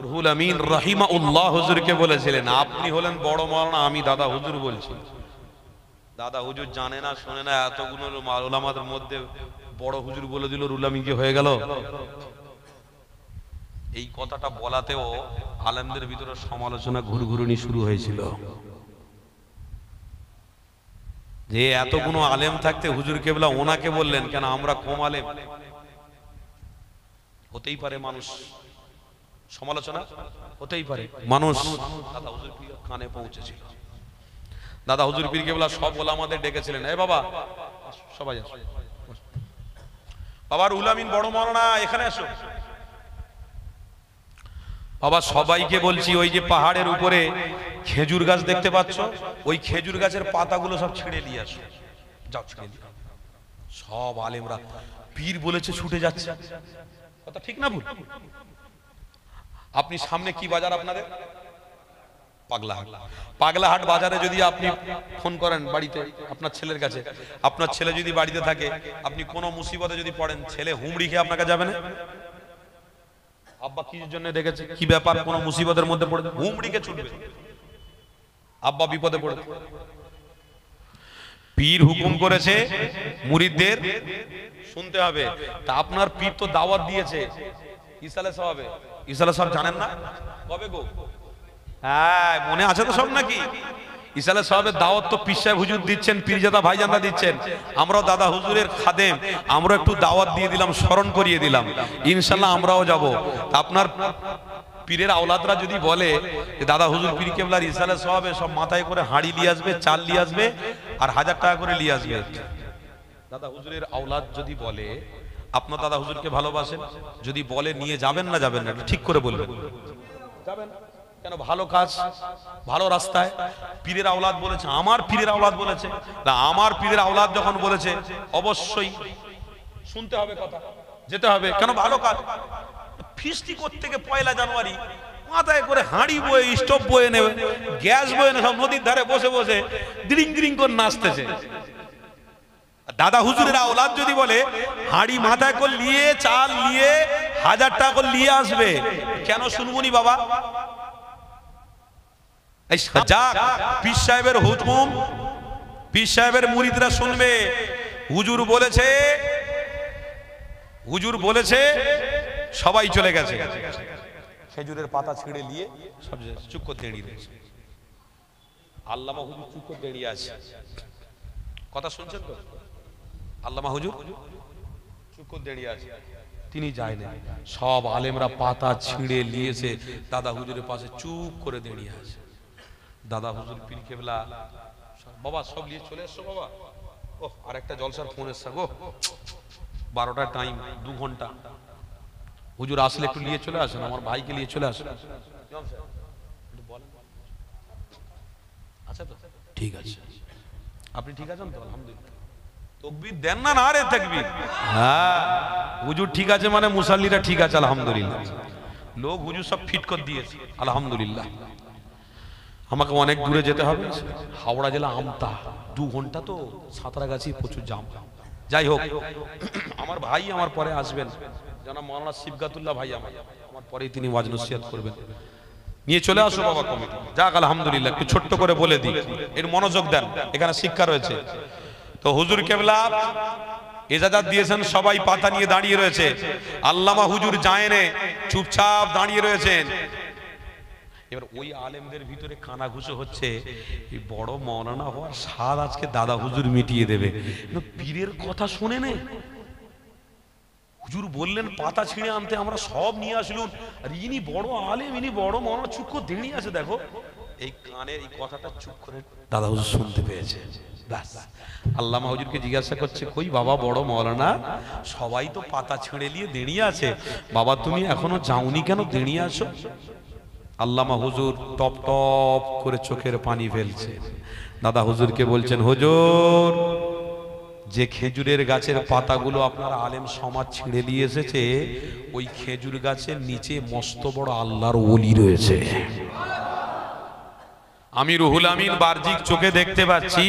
রুহুল আমিন রাহিমাহুল্লাহ হুজুরকে বলেছিলেন, আপনি হলেন বড় মাওলানা, আমি দাদা হুজুর বলছি। দাদা হুজুর জানে না, শোনে না, এতগুলো মাওলানাদের মধ্যে বড় হুজুর বলে দিল, রুহুল আমিন কি হয়ে গেল? এই কথাটা বলাতেও আলেমদের ভিতরে সমালোচনা ঘুরঘুরুনি শুরু হয়েছিল, যে এতগুলো আলেম থাকতে হুজুর কেবলা ওনাকে বললেন কেন, আমরা কম আলেম? হতেই পারে, মানুষ সমালোচনা হতেই পারে, মানুষ। দাদা হুজুর পীর কানে পৌঁছেছিল। দাদা হুজুর পীর কেবলা সব ওলামাদের ডেকেছিলেন, এই বাবা সবাই আসো, বাবা রুহুল আমিন বড় মাওলানা এখানে আসো। বাবা সবাইকে বলছি, ওই যে পাহাড়ের উপরে খেজুর গাছ দেখতে পাচ্ছ, ওই খেজুর গাছের পাতাগুলো সব ছিঁড়ে নিয়ে আসো, যাও ছিঁড়ে নিয়ে। সব আলেমরা, পীর বলেছে ছুটে যাচ্ছে, কথা ঠিক না ভুল? আপনি সামনে কি বাজার আপনাদের? পাগলাহাট। পাগলাহাট বাজারে যদি আপনি ফোন করেন বাড়িতে আপনার ছেলের কাছে, আপনার ছেলে যদি বাড়িতে থাকে, আপনি কোনো মুসিবতে যদি পড়েন, ছেলে হুমড়ি খেয়ে আপনাকে যাবে না? আব্বা কিসের জন্য ডেকেছে, কি ব্যাপার, কোন মুসিবতের মধ্যে পড়ে হুমড়িকে ছুটবে, আব্বা বিপদে পড়ে। পীর হুকুম করেছে মুরিদদের শুনতে হবে। তা আপনার পীর তো দাওয়াত দিয়েছে ইসালে সাহেবে, ইসালে সাহেব জানেন না? কবে গো? হ্যাঁ মনে আছে তো সব নাকি? ইসালে সাহেবের দাওয়াত তো পীর সাহেব হুজুর দিচ্ছেন, পীরজাদা ভাইজানরা দিচ্ছেন, আমরাও দাদা হুজুরের খাদেম, আমরা একটু দাওয়াত দিয়ে দিলাম, স্মরণ করিয়ে দিলাম, ইনশাল্লাহ আমরাও যাব। আপনার পীরের আওলাদরা যদি বলে দাদা হুজুর পীর কেবলার ইসালে সাহেবে সব মাথায় করে হাঁড়ি নিয়ে আসবে, চাল নিয়ে আসবে, আর 1000 টাকা করে নিয়ে আসবে, দাদা হুজুরের আওলাদ যদি বলে, আপনার দাদা হুজুরকে ভালোবাসেন, যদি বলে নিয়ে যাবেন না যাবেন না? ঠিক করে বলবেন যাবেন। কেন? ভালো কাজ, ভালো রাস্তায় পীরের আওলাদ বলেছে, আমার পীরের আওলাদ বলেছে, না আমার পীরের আওলাদ যখন বলেছে অবশ্যই শুনতে হবে, কথা যেতে হবে। কেন? ভালো কাজ। ফিস্টি করতে গিয়ে 1 জানুয়ারি মাথায় করে হাঁড়ি বয়ে, স্টোভ বয়ে নেবে, গ্যাস বয়ে নেবে, সব নদীর ধারে বসে বসে দ্রিং দ্রিং করে নাচতেছে। দাদা হুজুরের আওলাদ যদি বলে হাঁড়ি মাথায় করে নিয়ে, চাল নিয়ে, 1000 টাকা করে নিয়ে আসবে, কেন শুনবনি বাবা? পীর সাহেবের হুকুম, পীর সাহেবের মুরিদরা শুনবে। হুজুর বলেছে, হুজুর বলেছে, সবাই চলে গেছে, খেজুরের পাতা ছিঁড়ে নিয়ে সব চুপ করে দাঁড়িয়ে রয়েছে। আল্লামা হুজুর চুপ করে দাঁড়িয়ে আছে, কথা শুনছেন তো? আল্লামা হুজুর চুপ করে দাঁড়িয়ে আছে, তিনি যায় না। সব আলেমরা পাতা ছিঁড়ে নিয়েছে, দাদা হুজুরের পাশে চুপ করে দাঁড়িয়ে আছে। দাদা হুজুর পীর কেবলা, বাবা সব নিয়ে চলে এসছো বাবা, ও আর একটা জলসার ফোন এসছে গো, 12টার টাইম, 2 ঘন্টা, হুজুর আসলে একটু নিয়ে চলে আসেন, আমার ভাইকে নিয়ে চলে আসেন। আচ্ছা তো ঠিক আছে, আপনি ঠিক আছেন তো? আলহামদুলিল্লাহ। তাকবীর দেন না? না রে তাকবীর। হ্যাঁ হুজুর ঠিক আছে মানে মুসাল্লিরা ঠিক আছে, আলহামদুলিল্লাহ। লোক হুজুর সব ফিট করে দিয়েছে, আলহামদুলিল্লাহ। আমাকে অনেক দূরে যেতে হবে, হাওড়া জেলা আমতা, 2 ঘন্টা, তো সাঁতরাগাছি প্রচুর জাম। যাই হোক, আমার ভাই আমার পরে আসবেন, জানা মাওলানা সিবগাতুল্লাহ ভাই, আমার পরেই তিনি ওয়াজ নসিহত করবেন। নিয়ে চলে আসো বাবা কমিটি। যাক আলহামদুলিল্লাহ, একটু ছোট্ট করে বলে দিই, এর মনোযোগ দেন, এখানে শিক্ষা রয়েছে। তো হুজুর কেবলা ইজাজত দিয়েছেন, সবাই পাতা নিয়ে দাঁড়িয়ে রয়েছে। আল্লামা হুজুর যায়নে, চুপচাপ দাঁড়িয়ে রয়েছেন। এবার ওই আলেমদের ভিতরে কানাঘুষো হচ্ছে, এই বড় মাওলানা হওয়ার স্বাদ আজকে দাদা হুজুর মিটিয়ে দেবে। পীরের কথা শুনে নে, হুজুর বললেন পাতা ছিঁড়ে আনতে, আমরা সব নিয়ে আসলুন, আর ইনি বড় আলেম, ইনি বড় মাওলানা, চুপ করে দাঁড়িয়ে আছে। দেখো এই কানের এই কথাটা চুপ করে দাদা হুজুর শুনতে পেয়েছে। ব্যাস, আল্লামা হুজুরকে জিজ্ঞাসা করছে, কই বাবা বড় মাওলানা, সবাই তো পাতা ছিঁড়ে নিয়ে দাঁড়িয়ে আছে, বাবা তুমি এখনো যাওনি কেন, দাঁড়িয়ে আছো? আল্লামা হুজুর টপ টপ করে চোখের পানি ফেলছে। দাদা হুজুরকে বলছেন, হুজুর যে খেজুরের গাছের পাতাগুলো আপনার আলেম সমাজ ছিঁড়ে দিয়ে এসেছে, ওই খেজুর গাছের নিচে মস্ত বড় আল্লাহর ওলি রয়েছে। আমি রুহুল আমিন বাহ্যিক চোখে দেখতে পাচ্ছি,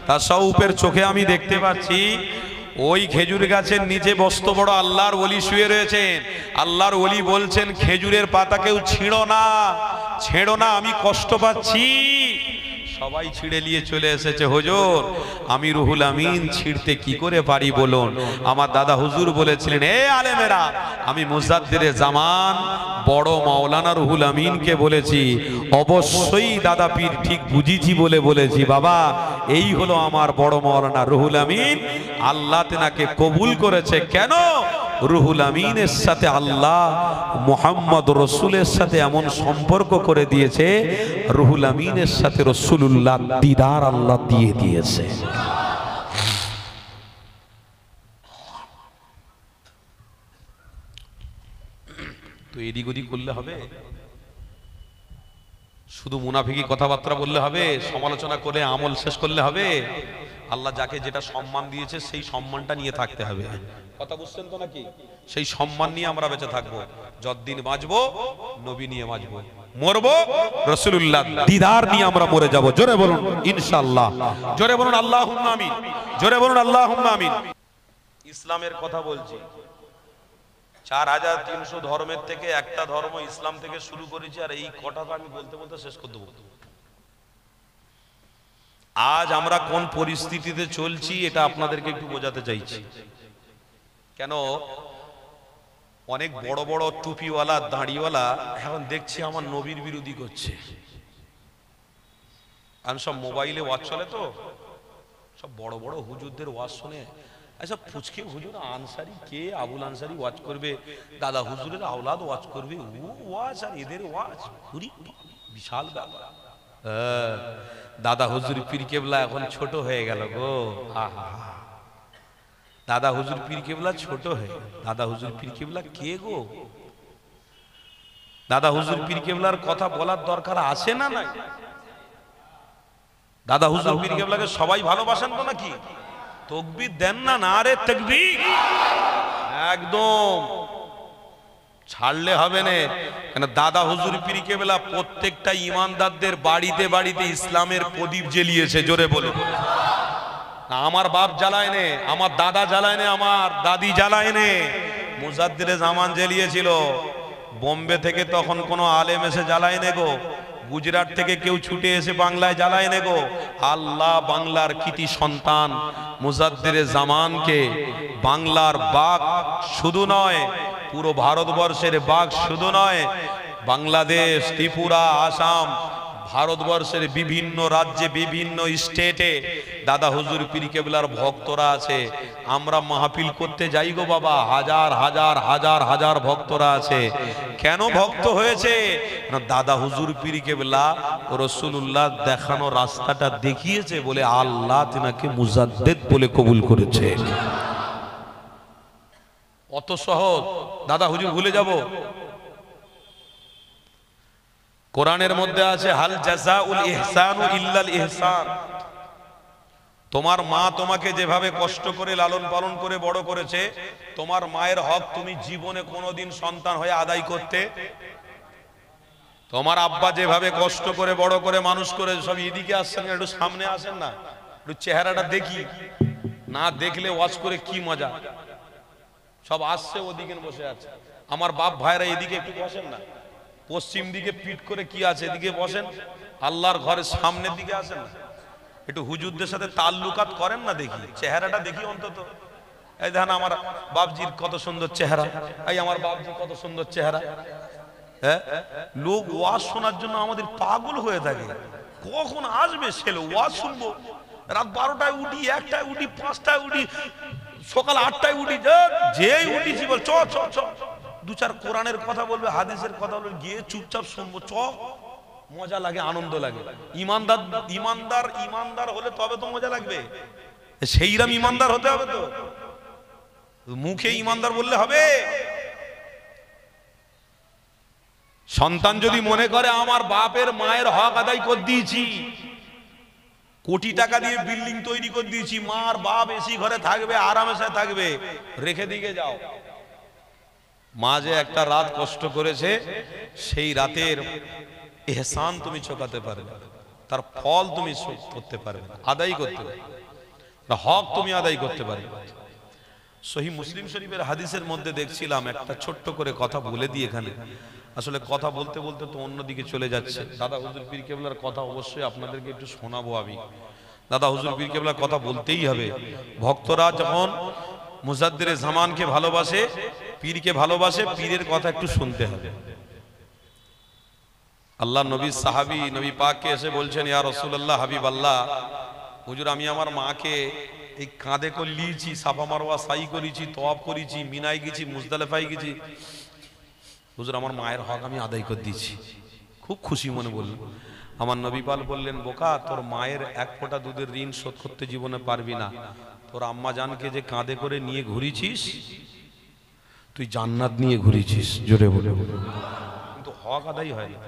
তাসাউফের চোখে আমি দেখতে পাচ্ছি ওই খেজুর গাছের নিচে বস্ত বড় আল্লাহর ওলি শুয়ে রয়েছেন। আল্লাহর ওলি বলছেন খেজুরের পাতা কেউ ছিঁড়ো না, ছেড়ো না, আমি কষ্ট পাচ্ছি। সবাই ছিঁড়ে নিয়ে চলে এসেছে। হুজুর আমি রুহুল আমিন ছিঁড়তে কি করে পারি বলুন? আমার দাদা হুজুর বলেছিলেন, এ আলেমেরা, আমি মুজাদ্দিরে জামান বড় মাওলানা রুহুল আমিনকে বলেছি, অবশ্যই দাদা পীর ঠিক বুঝিছি বলে বলেছি, বাবা এই হলো আমার বড় মাওলানা রুহুল আমিন। আল্লাহ তেনাকে কবুল করেছে। কেন? রুহুল আমিনের সাথে আল্লাহ মুহাম্মদ রসুলের সাথে এমন সম্পর্ক করে দিয়েছে, রুহুল আমিনের সাথে রসুলুল্লাহ দিদার আল্লাহ দিয়ে দিয়েছে। তো এদিক ওদিক করলে হবে? শুধু মুনাফিকি কথাবার্তা বললে হবে? সমালোচনা করে আমল শেষ করলে হবে? আল্লাহ যাকে যেটা সম্মান দিয়েছে সেই সম্মানটা নিয়ে থাকতে হবে। কথা বুঝছেন তো নাকি? সেই সম্মান নিয়ে আমরা বেঁচে থাকবো। যতদিন বাঁচবো নবী নিয়ে বাঁচবো, মরবো রাসূলুল্লাহ দিদার নিয়ে আমরা মরে যাব। জোরে বলুন ইনশাআল্লাহ, জোরে বলুন আল্লাহুম্মা আমিন, জোরে বলুন আল্লাহুম্মা আমিন। ইসলামের কথা বলছি, 4300 ধর্মের থেকে একটা ধর্ম ইসলাম থেকে শুরু করেছি, আর এই কথা তো আমি বলতে বলতে শেষ করে দেবো। আজ আমরা কোন পরিস্থিতিতে চলছি এটা আপনাদেরকে একটু বোঝাতে চাইছি। কেন অনেক বড় বড় টুপিওয়ালা দাড়িওয়ালা এখন দেখছি আমার নবীর বিরোধী করছে। আমি সব মোবাইলে ওয়াচ চলে, তো সব বড় বড় হুজুরদের ওয়াজ শুনে আচ্ছা ফুচকে হুজুর আনসারি কে, আবুল আনসারি ওয়াজ করবে, দাদা হুজুরের আওলাদ ওয়াজ করবে, ও ওয়াজ আর এদের ওয়াজ বিশাল ব্যাপার। দাদা হুজুর পীর কেবলা এখন ছোট হয়ে গেল গো। দাদা হুজুর পীর কেবলা ছোট হয়ে, দাদা হুজুর পীর কেবলা কে গো? দাদা হুজুর পীর কেবলার কথা বলার দরকার আছে না নাই? দাদা হুজুর পীর কেবলাকে সবাই ভালোবাসেন তো নাকি? তাকবীর দেন না, নারে তাকবীর। একদম ছাড়লে হবে না। কেন দাদা হুজুর পীর কেবলা প্রত্যেকটা ইমানদারদের বাড়িতে বাড়িতে ইসলামের প্রদীপ জ্বালিয়েছে। জোরে বলুন। আমার বাপ জ্বালায় নে, আমার দাদা জ্বালায় নে, আমার দাদি জ্বালায় নে, মুজাদ্দিরে জামান জ্বালিয়েছিল। বোম্বে থেকে তখন কোনো আলেম এসে জ্বালায় নে গো, গুজরাট থেকে কেউ ছুটে এসে বাংলায় জ্বালায় নে গো। আল্লাহ বাংলার কৃতি সন্তান মুজাদ্দিরে জামানকে বাংলার বাঘ শুধু নয়, পুরো ভারতবর্ষের বাঘ শুধু নয়, বাংলাদেশ, ত্রিপুরা, আসাম, ভারতবর্ষের বিভিন্ন রাজ্যে বিভিন্ন স্টেটে দাদা হুজুর পীর কেবলার ভক্তরা আছে। আমরা মাহফিল করতে যাই গো বাবা, হাজার হাজার হাজার হাজার ভক্তরা আছে। কেন ভক্ত হয়েছে? দাদা হুজুর পীর কেবলা ও রাসূলুল্লাহ দেখানো রাস্তাটা দেখিয়েছে বলে আল্লাহ তিনাকে মুজাদ্দিদ বলে কবুল করেছে। অত সহজ দাদা হুজুর ভুলে যাব? কোরআনের মধ্যে আছে হাল জাযাউল ইহসানু ইল্লাল ইহসান। তোমার মা তোমাকে যেভাবে কষ্ট করে লালন পালন করে বড় করেছে, তোমার মায়ের হক তুমি জীবনে কোনোদিন সন্তান হয়ে আদায় করতে? তোমার আব্বা যেভাবে কষ্ট করে বড় করে মানুষ করে, সব এদিকে আসছেন, একটু সামনে আসেন না, একটু চেহারাটা দেখি। না দেখলে ওয়াজ করে কি মজা। সব আসছে ওদিকে বসে আছে। আমার বাপ ভাইরা এদিকে একটু বসেন না, পশ্চিম দিকে পিঠ করে কি আছে, এদিকে বসেন। আল্লাহর ঘরের সামনের দিকে আসেন না, একটু হুজুরদের সাথে তাল্লুকাত করেন না, দেখি চেহারাটা দেখি অন্তত। এই দেখেন আমার বাপজির কত সুন্দর চেহারা, এই আমার বাপজি কত সুন্দর চেহারা। হ্যাঁ, লোক ওয়াজ শোনার জন্য আমাদের পাগল হয়ে থাকে। কখন আসবে ছেলে ওয়াজ শুনবো? রাত 12টায় উঠি, 1টায় উঠি, 5টায় উঠি, সকাল 8টায় উঠি, যেই উঠিছি বল চ চ চ, দু চার কোরআনের কথা বলবে, হাদিসের কথা বলবে, গিয়ে চুপচাপ শুনবো। চ, মজা লাগে, আনন্দ লাগে। ইমানদার ইমানদার ইমানদার হলে তবে তো মজা লাগবে। সেইরাম ইমানদার হতে হবে তো, মুখে ইমানদার বললে হবে? সন্তান যদি মনে করে আমার বাপের মায়ের হক আদায় করে দিয়েছি, কোটি টাকা দিয়ে বিল্ডিং তৈরি করে দিয়েছি, মার বাপ এসি ঘরে থাকবে, আরামে থাকবে, রেখে দিকে যাও। মা যে একটা রাত কষ্ট করেছে, সেই রাতের ইহসান তুমি চোকাতে পারবে। তার ফল তুমি শোধ করতে পারবে না, আদায় করতে পারবে না, হক তুমি আদায় করতে পারবে না। সহিহ মুসলিম শরীফের হাদিসের মধ্যে দেখছিলাম, একটা ছোট্ট করে কথা বলে দিই এখানে, আসলে কথা বলতে বলতে তো অন্যদিকে চলে যাচ্ছে। দাদা হুজুর পীর কেবলার কথা অবশ্যই আপনাদেরকে একটু শোনাবো আমি। দাদা হুজুর পীর কেবলার কথা বলতেই হবে। ভক্তরা যখন মুজাদ্দিরে জামানকে ভালোবাসে, পীরকে ভালোবাসে, পীরের কথা একটু শুনতে হবে। আল্লাহ নবী সাহাবী নবী পাককে এসে বলছেন, ইয়া রাসূলুল্লাহ হাবিব আল্লাহ, হুজুর আমি আমার মাকে এই কাঁধে করে লিয়েছি, সাফা মারওয়া সাই করেছি, তওয়াফ করেছি, মিনায় গেছি, মুজদালিফায় গেছি, হুজুর আমার মায়ের হক আমি আদায় করে দিয়েছি। খুব খুশি মনে বললেন। আমার নবী পাল বললেন, বোকা, তোর মায়ের এক ফোঁটা দুধের ঋণ শোধ করতে জীবনে পারবি না। তোর আম্মা জানকে যে কাঁধে করে নিয়ে ঘুরেছিস, তুই জান্নাত নিয়ে ঘুরেছিস। জোরে বলে, কিন্তু হক আদায় হয় না।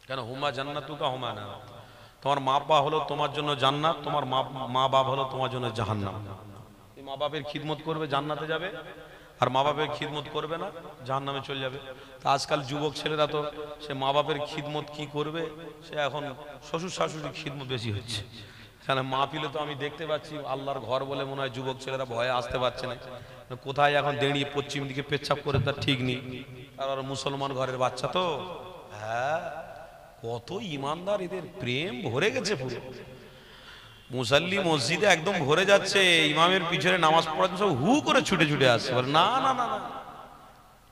কেন? হুমা জান্নাতুকা হুমা না। তোমার মা বাবা হলো তোমার জন্য জান্নাত, তোমার মা বাবা হলো তোমার জন্য জাহান্নাম। মা বাপের খিদমত করবে, জান্নাতে যাবে, আর মা বাপের খিদমত করবে না, জাহান্নামে চলে যাবে। তা আজকাল যুবক ছেলেরা তো সে মা বাপের খিদমত কি করবে, সে এখন শ্বশুর শাশুড়ির খিদমত বেশি হচ্ছে। কেন? মা পিলে তো আমি দেখতে পাচ্ছি আল্লাহর ঘর বলে মনে হয় যুবক ছেলেরা ভয়ে আসতে পারছে না। কোথায় এখন দাঁড়িয়ে পশ্চিম দিকে পেচ্ছাপ করে তার ঠিক নেই। আর মুসলমান ঘরের বাচ্চা তো, হ্যাঁ, কত ইমানদার, এদের প্রেম ভরে গেছে পুরো। মুসাল্লি মসজিদে একদম ভরে যাচ্ছে, ইমামের পিছনে নামাজ পড়ার সব হু করে ছুটে ছুটে আসছে। বলে না না না না,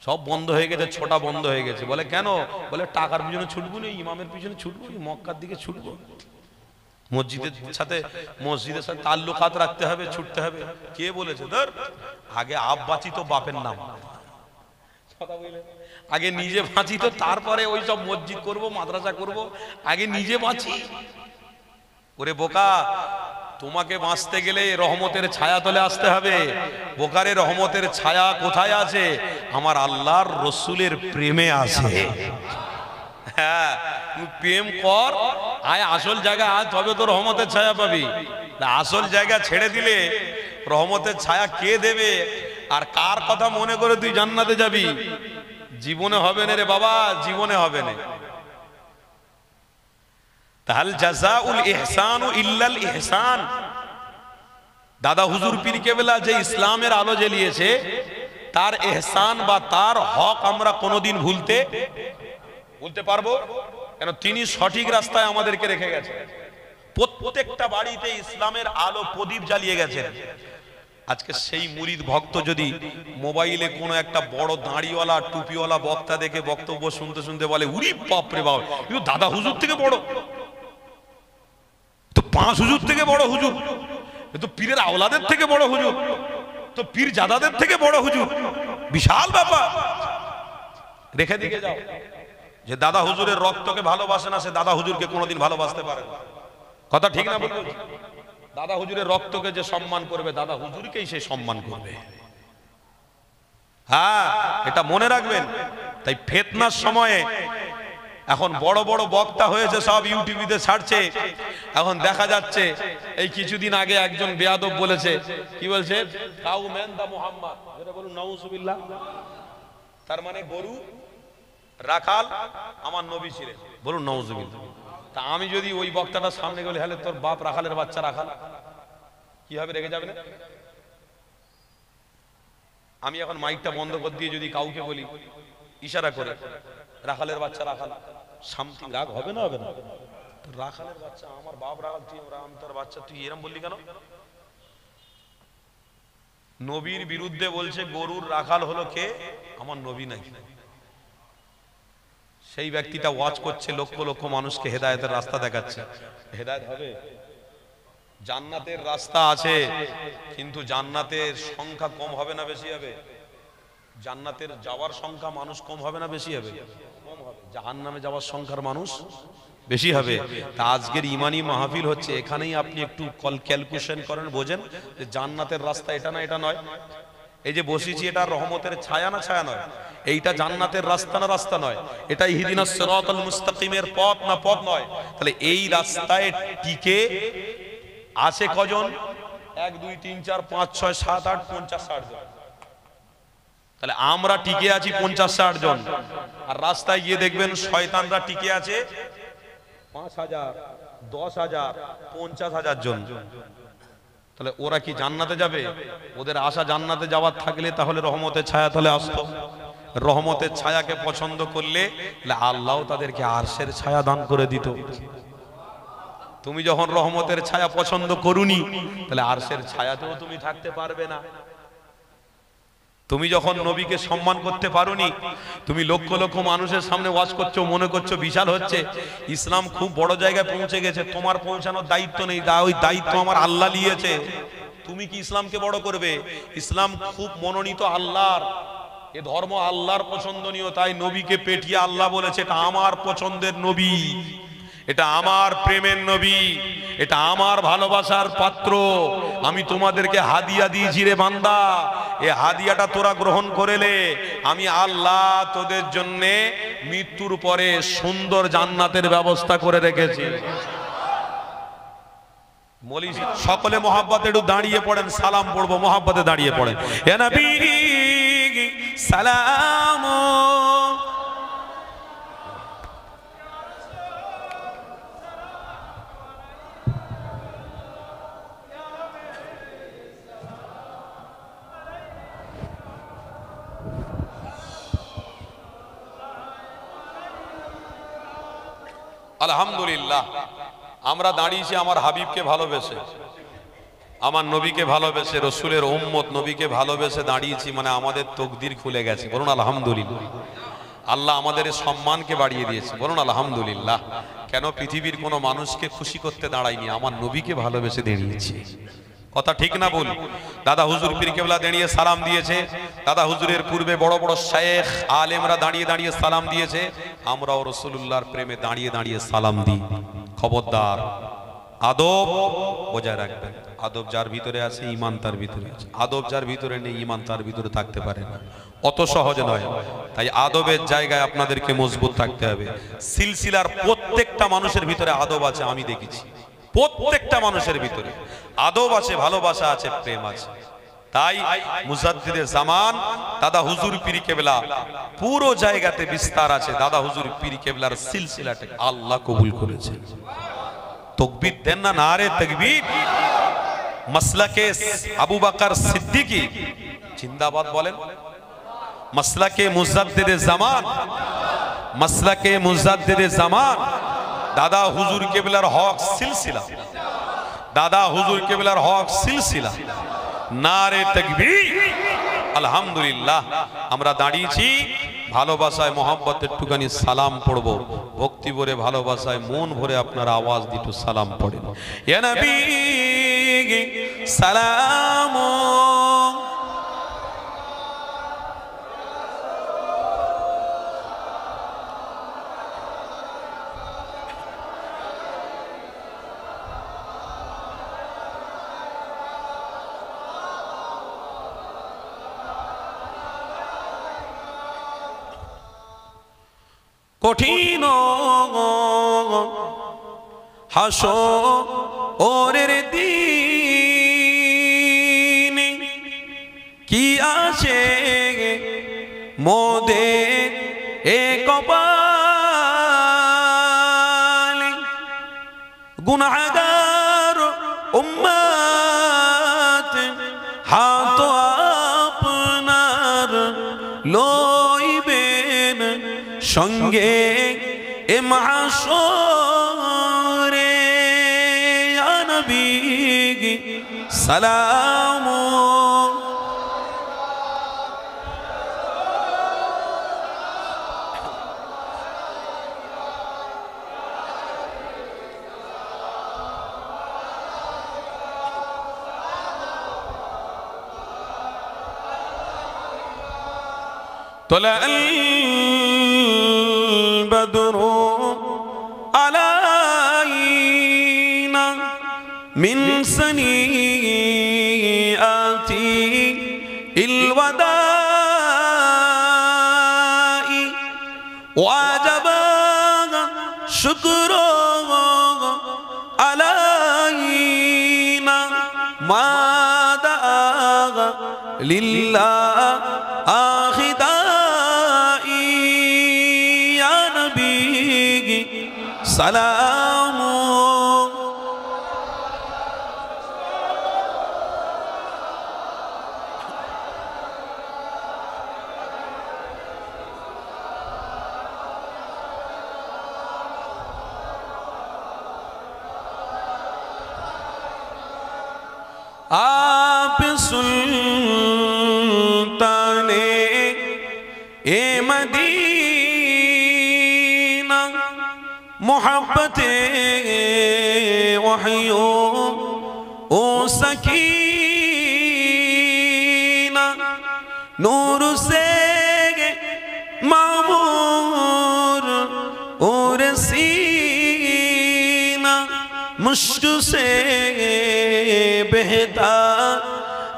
সব বন্ধ হয়ে গেছে, ছোটা বন্ধ হয়ে গেছে। বলে কেন? বলে টাকার পিছনে ছুটবো না, ইমামের পিছনে ছুটবো, মক্কার দিকে ছুটবো। মসজিদের সাথে তাল্লুকাত রাখতে হবে, ছুটতে হবে। কে বলেছে? ধর, আগে আপ বাঁচি তো বাপের নাম। আগে নিজে বাঁচি তো, তারপরে ওই সব মসজিদ করব, মাদ্রাসা করব, আগে নিজে বাঁচি। ওরে বোকা, তোমাকে বাঁচতে গেলে রহমতের ছায়া তলে আসতে হবে। বোকারে, রহমতের ছায়া কোথায় আছে? আমার আল্লাহর রসুলের প্রেমে আছে। হ্যাঁ, তুই প্রেম কর, আয় আসল জায়গা, আজ তবে তো রহমতের ছায়া পাবি। আসল জায়গা ছেড়ে দিলে রহমতের ছায়া কে দেবে? আর কার কথা মনে করে তুই জান্নাতে যাবি? জীবনে হবে না রে বাবা, জীবনে হবে না। তাহলে জাযাউল ইহসানু ইল্লাল ইহসান। দাদা হুজুর পীর কেবলা যে ইসলামের আলো জ্বালিয়েছে, তার ইহসান বা তার হক আমরা কোনোদিন ভুলতে পারবো? কেন? তিনি সঠিক রাস্তায় আমাদেরকে রেখে গেছেন। প্রত্যেকটা বাড়িতে ইসলামের আলো প্রদীপ জ্বালিয়ে গেছেন। আজকে সেই মুরিদ ভক্ত যদি মোবাইলে কোনো একটা বড় দাড়িওয়ালা টুপিওয়ালা বক্তা দেখে বক্তব্য শুনতে শুনতে বলে, উরি বাপ রে বাপ, কিন্তু দাদা হুজুর থেকে বড়, তো 5 হুজুর থেকে বড় হুজুর, তো পীরের আওলাদের থেকে বড় হুজুর, তো পীর জাদাদের থেকে বড় হুজুর, বিশাল ব্যাপার। রেখে দিকে যাও। যে দাদা হুজুরের রক্তকে ভালোবাসে না, সে দাদা হুজুরকে কোনোদিন ভালোবাসতে পারে না। কথা ঠিক না বলুন? দাদা হুজুরের রক্তকে যে সম্মান করবে, দাদা হুজুরকেই সে সম্মান করবে। হ্যাঁ, এটা মনে রাখবেন। তাই ফিতনার সময়ে এখন বড় বড় বক্তা হয়েছে, সব ইউটিউবে ছাড়ছে। এখন দেখা যাচ্ছে, এই কিছুদিন আগে একজন বেয়াদব বলেছে, কি বলছে? কাউ ম্যান দা মুহাম্মদ, যেটা বলুন নাউজুবিল্লাহ। তার মানে গরু রাখাল আমার নবী ছিলেন, বলুন নাউজুবিল্লাহ। তা আমি যদি ওই বক্তাটা সামনে গেলে, হলে তোর বাপ রাখালের বাচ্চা রাখাল, কি হবে? রেগে যাবে না? আমি এখন মাইকটা বন্ধ করে দিয়ে যদি কাউকে বলি ইশারা করে, রাখালের বাচ্চা রাখাল, সামথিং রাগ হবে না? হবে না? রাখালের বাচ্চা, আমার বাপ রাখাল, তুই আমি তোর বাচ্চা, তুই এরম বললি কেন? নবীর বিরুদ্ধে বলছে গরুর রাখাল হলো কে? আমার নবী নাই। সেই ব্যক্তিটা ওয়াজ করছে, লক্ষ লক্ষ মানুষকে হেদায়েতের রাস্তা দেখাচ্ছে। হেদায়েত হবে? জান্নাতের রাস্তা আছে, কিন্তু জান্নাতের সংখ্যা কম হবে না বেশি হবে? জান্নাতের যাওয়ার সংখ্যা মানুষ কম হবে না বেশি হবে? কম হবে। জাহান্নামে যাওয়ার সংখ্যার মানুষ বেশি হবে। তা আজকের ইমানি মাহফিল হচ্ছে, এখানেই আপনি একটু ক্যালকুলেশন করেন, বোঝেন যে জান্নাতের রাস্তা এটা না এটা নয়। এই যে বসেছি, এটা রহমতের ছায়া না ছায়া নয়? এইটা জান্নাতের রাস্তা না রাস্তা নয়? এটা ইহদিনাস সিরাতাল মুস্তাকিমের পথ না পথ নয়? তাহলে এই রাস্তায় টিকে আছে কজন? 1 2 3 4 5 6 7 8 50 60 জন। তাহলে আমরা টিকে আছি 50 60 জন, আর রাস্তায় গিয়ে দেখবেন শয়তানরা টিকে আছে 5,000, 10,000, 50,000 জন, তাহলে ওরা কি জান্নাতে যাবে? ওদের আশা জান্নাতে যাওয়ার থাকলে তাহলে রহমতের ছায়া তলে আসতো। রহমতের ছায়াকে পছন্দ করলে আল্লাহ তাদেরকে আরশের ছায়া দান করে দিত। তুমি যখন রহমতের ছায়া পছন্দ করুনি, তাহলে আরশের ছায়াতেও তুমি থাকতে পারবে না। তুমি যখন নবীকে সম্মান করতে পারোনি, তুমি লক্ষ লক্ষ মানুষের সামনে ওয়াজ করছো, মনে করছো বিশাল হচ্ছে, ইসলাম খুব বড় জায়গায় পৌঁছে গেছে, তোমার পৌঁছানোর দায়িত্ব নেই, ওই দায়িত্ব আমার আল্লাহ নিয়েছে। তুমি কি ইসলামকে বড় করবে? ইসলাম খুব মনোনীত আল্লাহর, এ ধর্ম আল্লাহর পছন্দনীয়, তাই নবীকে পেটিয়ে আল্লাহ বলেছে এটা আমার পছন্দের নবী, এটা আমার প্রেমের নবী, এটা আমার ভালোবাসার পাত্র, আমি তোমাদেরকে হাদিয়া দিয়েছি রে বান্দা, এই হাদিয়াটা তোরা গ্রহণ করেলে আমি আল্লাহ তোদের জন্য মৃত্যুর পরে সুন্দর জান্নাতের ব্যবস্থা করে রেখেছি। সকলে মোহাব্বতে একটু দাঁড়িয়ে পড়েন, সালাম পড়বো, মোহাব্বতে দাঁড়িয়ে পড়েন। হে নবী সালাম। আলহামদুলিল্লাহ, আমরা দাঁড়িয়েছি আমার হাবিবকে ভালোবেসে, আমার নবীকে ভালোবেসে, রসুলের উম্মত নবীকে ভালোবেসে দাঁড়িয়েছি, মানে আমাদের তকদির খুলে গেছে। বলুন আলহামদুলিল্লাহ। আল্লাহ আমাদের সম্মানকে বাড়িয়ে দিয়েছে, বলুন আলহামদুলিল্লাহ। কেন? পৃথিবীর কোনো মানুষকে খুশি করতে দাঁড়াইনি, আমার নবীকে ভালোবেসে দাঁড়িয়েছি। কথা ঠিক না বল? দাদা হুজুর পীর কেবলা দাঁড়িয়ে সালাম দিয়েছে, দাদা হুজুরের পূর্বে বড় বড় শায়েখ আলেমরা দাঁড়িয়ে দাঁড়িয়ে সালাম দিয়েছে, আমরাও রাসূলুল্লাহর প্রেমে দাঁড়িয়ে দাঁড়িয়ে সালাম দিই। খবরদার, আদব বজায় রাখবেন। আদব যার ভিতরে আছে ঈমান তার ভিতরে আছে, আদব যার ভিতরে নেই ঈমান তার ভিতরে থাকতে পারে না, অত সহজ নয়। তাই আদবের জায়গায় আপনাদেরকে মজবুত থাকতে হবে। সিলসিলার প্রত্যেকটা মানুষের ভিতরে আদব আছে, আমি দেখেছি প্রত্যেকটা মানুষের ভিতরে আদব আছে, ভালোবাসা আছে, প্রেম আছে। তাই মুজাদ্দিদে জামান দাদা হুজুর পীর কেবলা পুরো জায়গাতে বিস্তার আছে। দাদা হুজুর পীর কেবলার সিলসিলাটা আল্লাহ কবুল করেছে। তাকবীর দেন না, নারে তাকবীর। মাসলাকে আবু বকর সিদ্দিকী জিন্দাবাদ বলেন। মাসলাকে মুজাদ্দিদে জামান, মাসলাকে মুজাদ্দিদে জামান দাদা হুজুর কেবলার হক সিলসিলা, দাদা হুজুর কেবলার হক সিলসিলা। নারে তাকবীর। আলহামদুলিল্লাহ, আমরা দাঁড়িয়েছি ভালোবাসায় মহব্বতের একটুখানি সালাম পড়ব, ভক্তি ভরে ভালোবাসায় মন ভরে আপনারা আওয়াজ দিতে সালাম পড়েন। ইয়া নবী সালাম। কঠিন হাসরের দিন কি আছে মোদের এ কপালে, গুনাহগার উম্মত হাত আপনার লইবেন সঙ্গে এ মাহশরে। ইয়া নবী সালাম। طلع البدر علينا من سنيئات الوداع وجب شكر علينا ما دعا لله آخدا সালাম। आप सुल्ताने ए मदीना मोहब्बते वहियो ओ सकीना नूर से मामूर और सीना मुश्क से बहता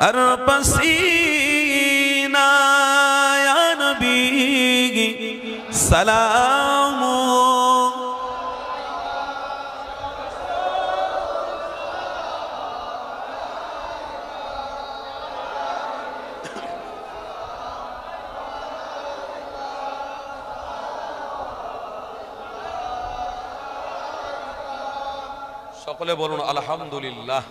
अर पसीना या नबी सलाम সকলে বলুন আলহামদুলিল্লাহ।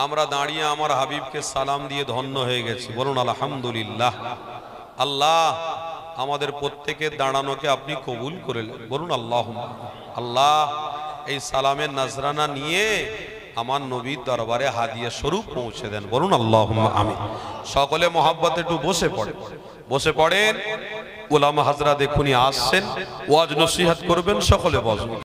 আমরা দাঁড়িয়ে আমার হাবিবকে সালাম দিয়ে ধন্য হয়ে গেছি, বলুন আলহামদুলিল্লাহ। আল্লাহ আমাদের প্রত্যেকের দাঁড়ানোকে আপনি কবুল করে নেন, বলুন আল্লাহুম্মা। আল্লাহ এই সালামের নজরানা নিয়ে আমার নবীর দরবারে হাদিয়া স্বরূপ পৌঁছে দেন, বলুন আল্লাহুম্মা আমিন। সকলে মহব্বতে একটু বসে পড়েন। উলামা হাজরা দেখুনি আসছেন, ওয়াজ নসিহত করবেন, সকলে বসুন।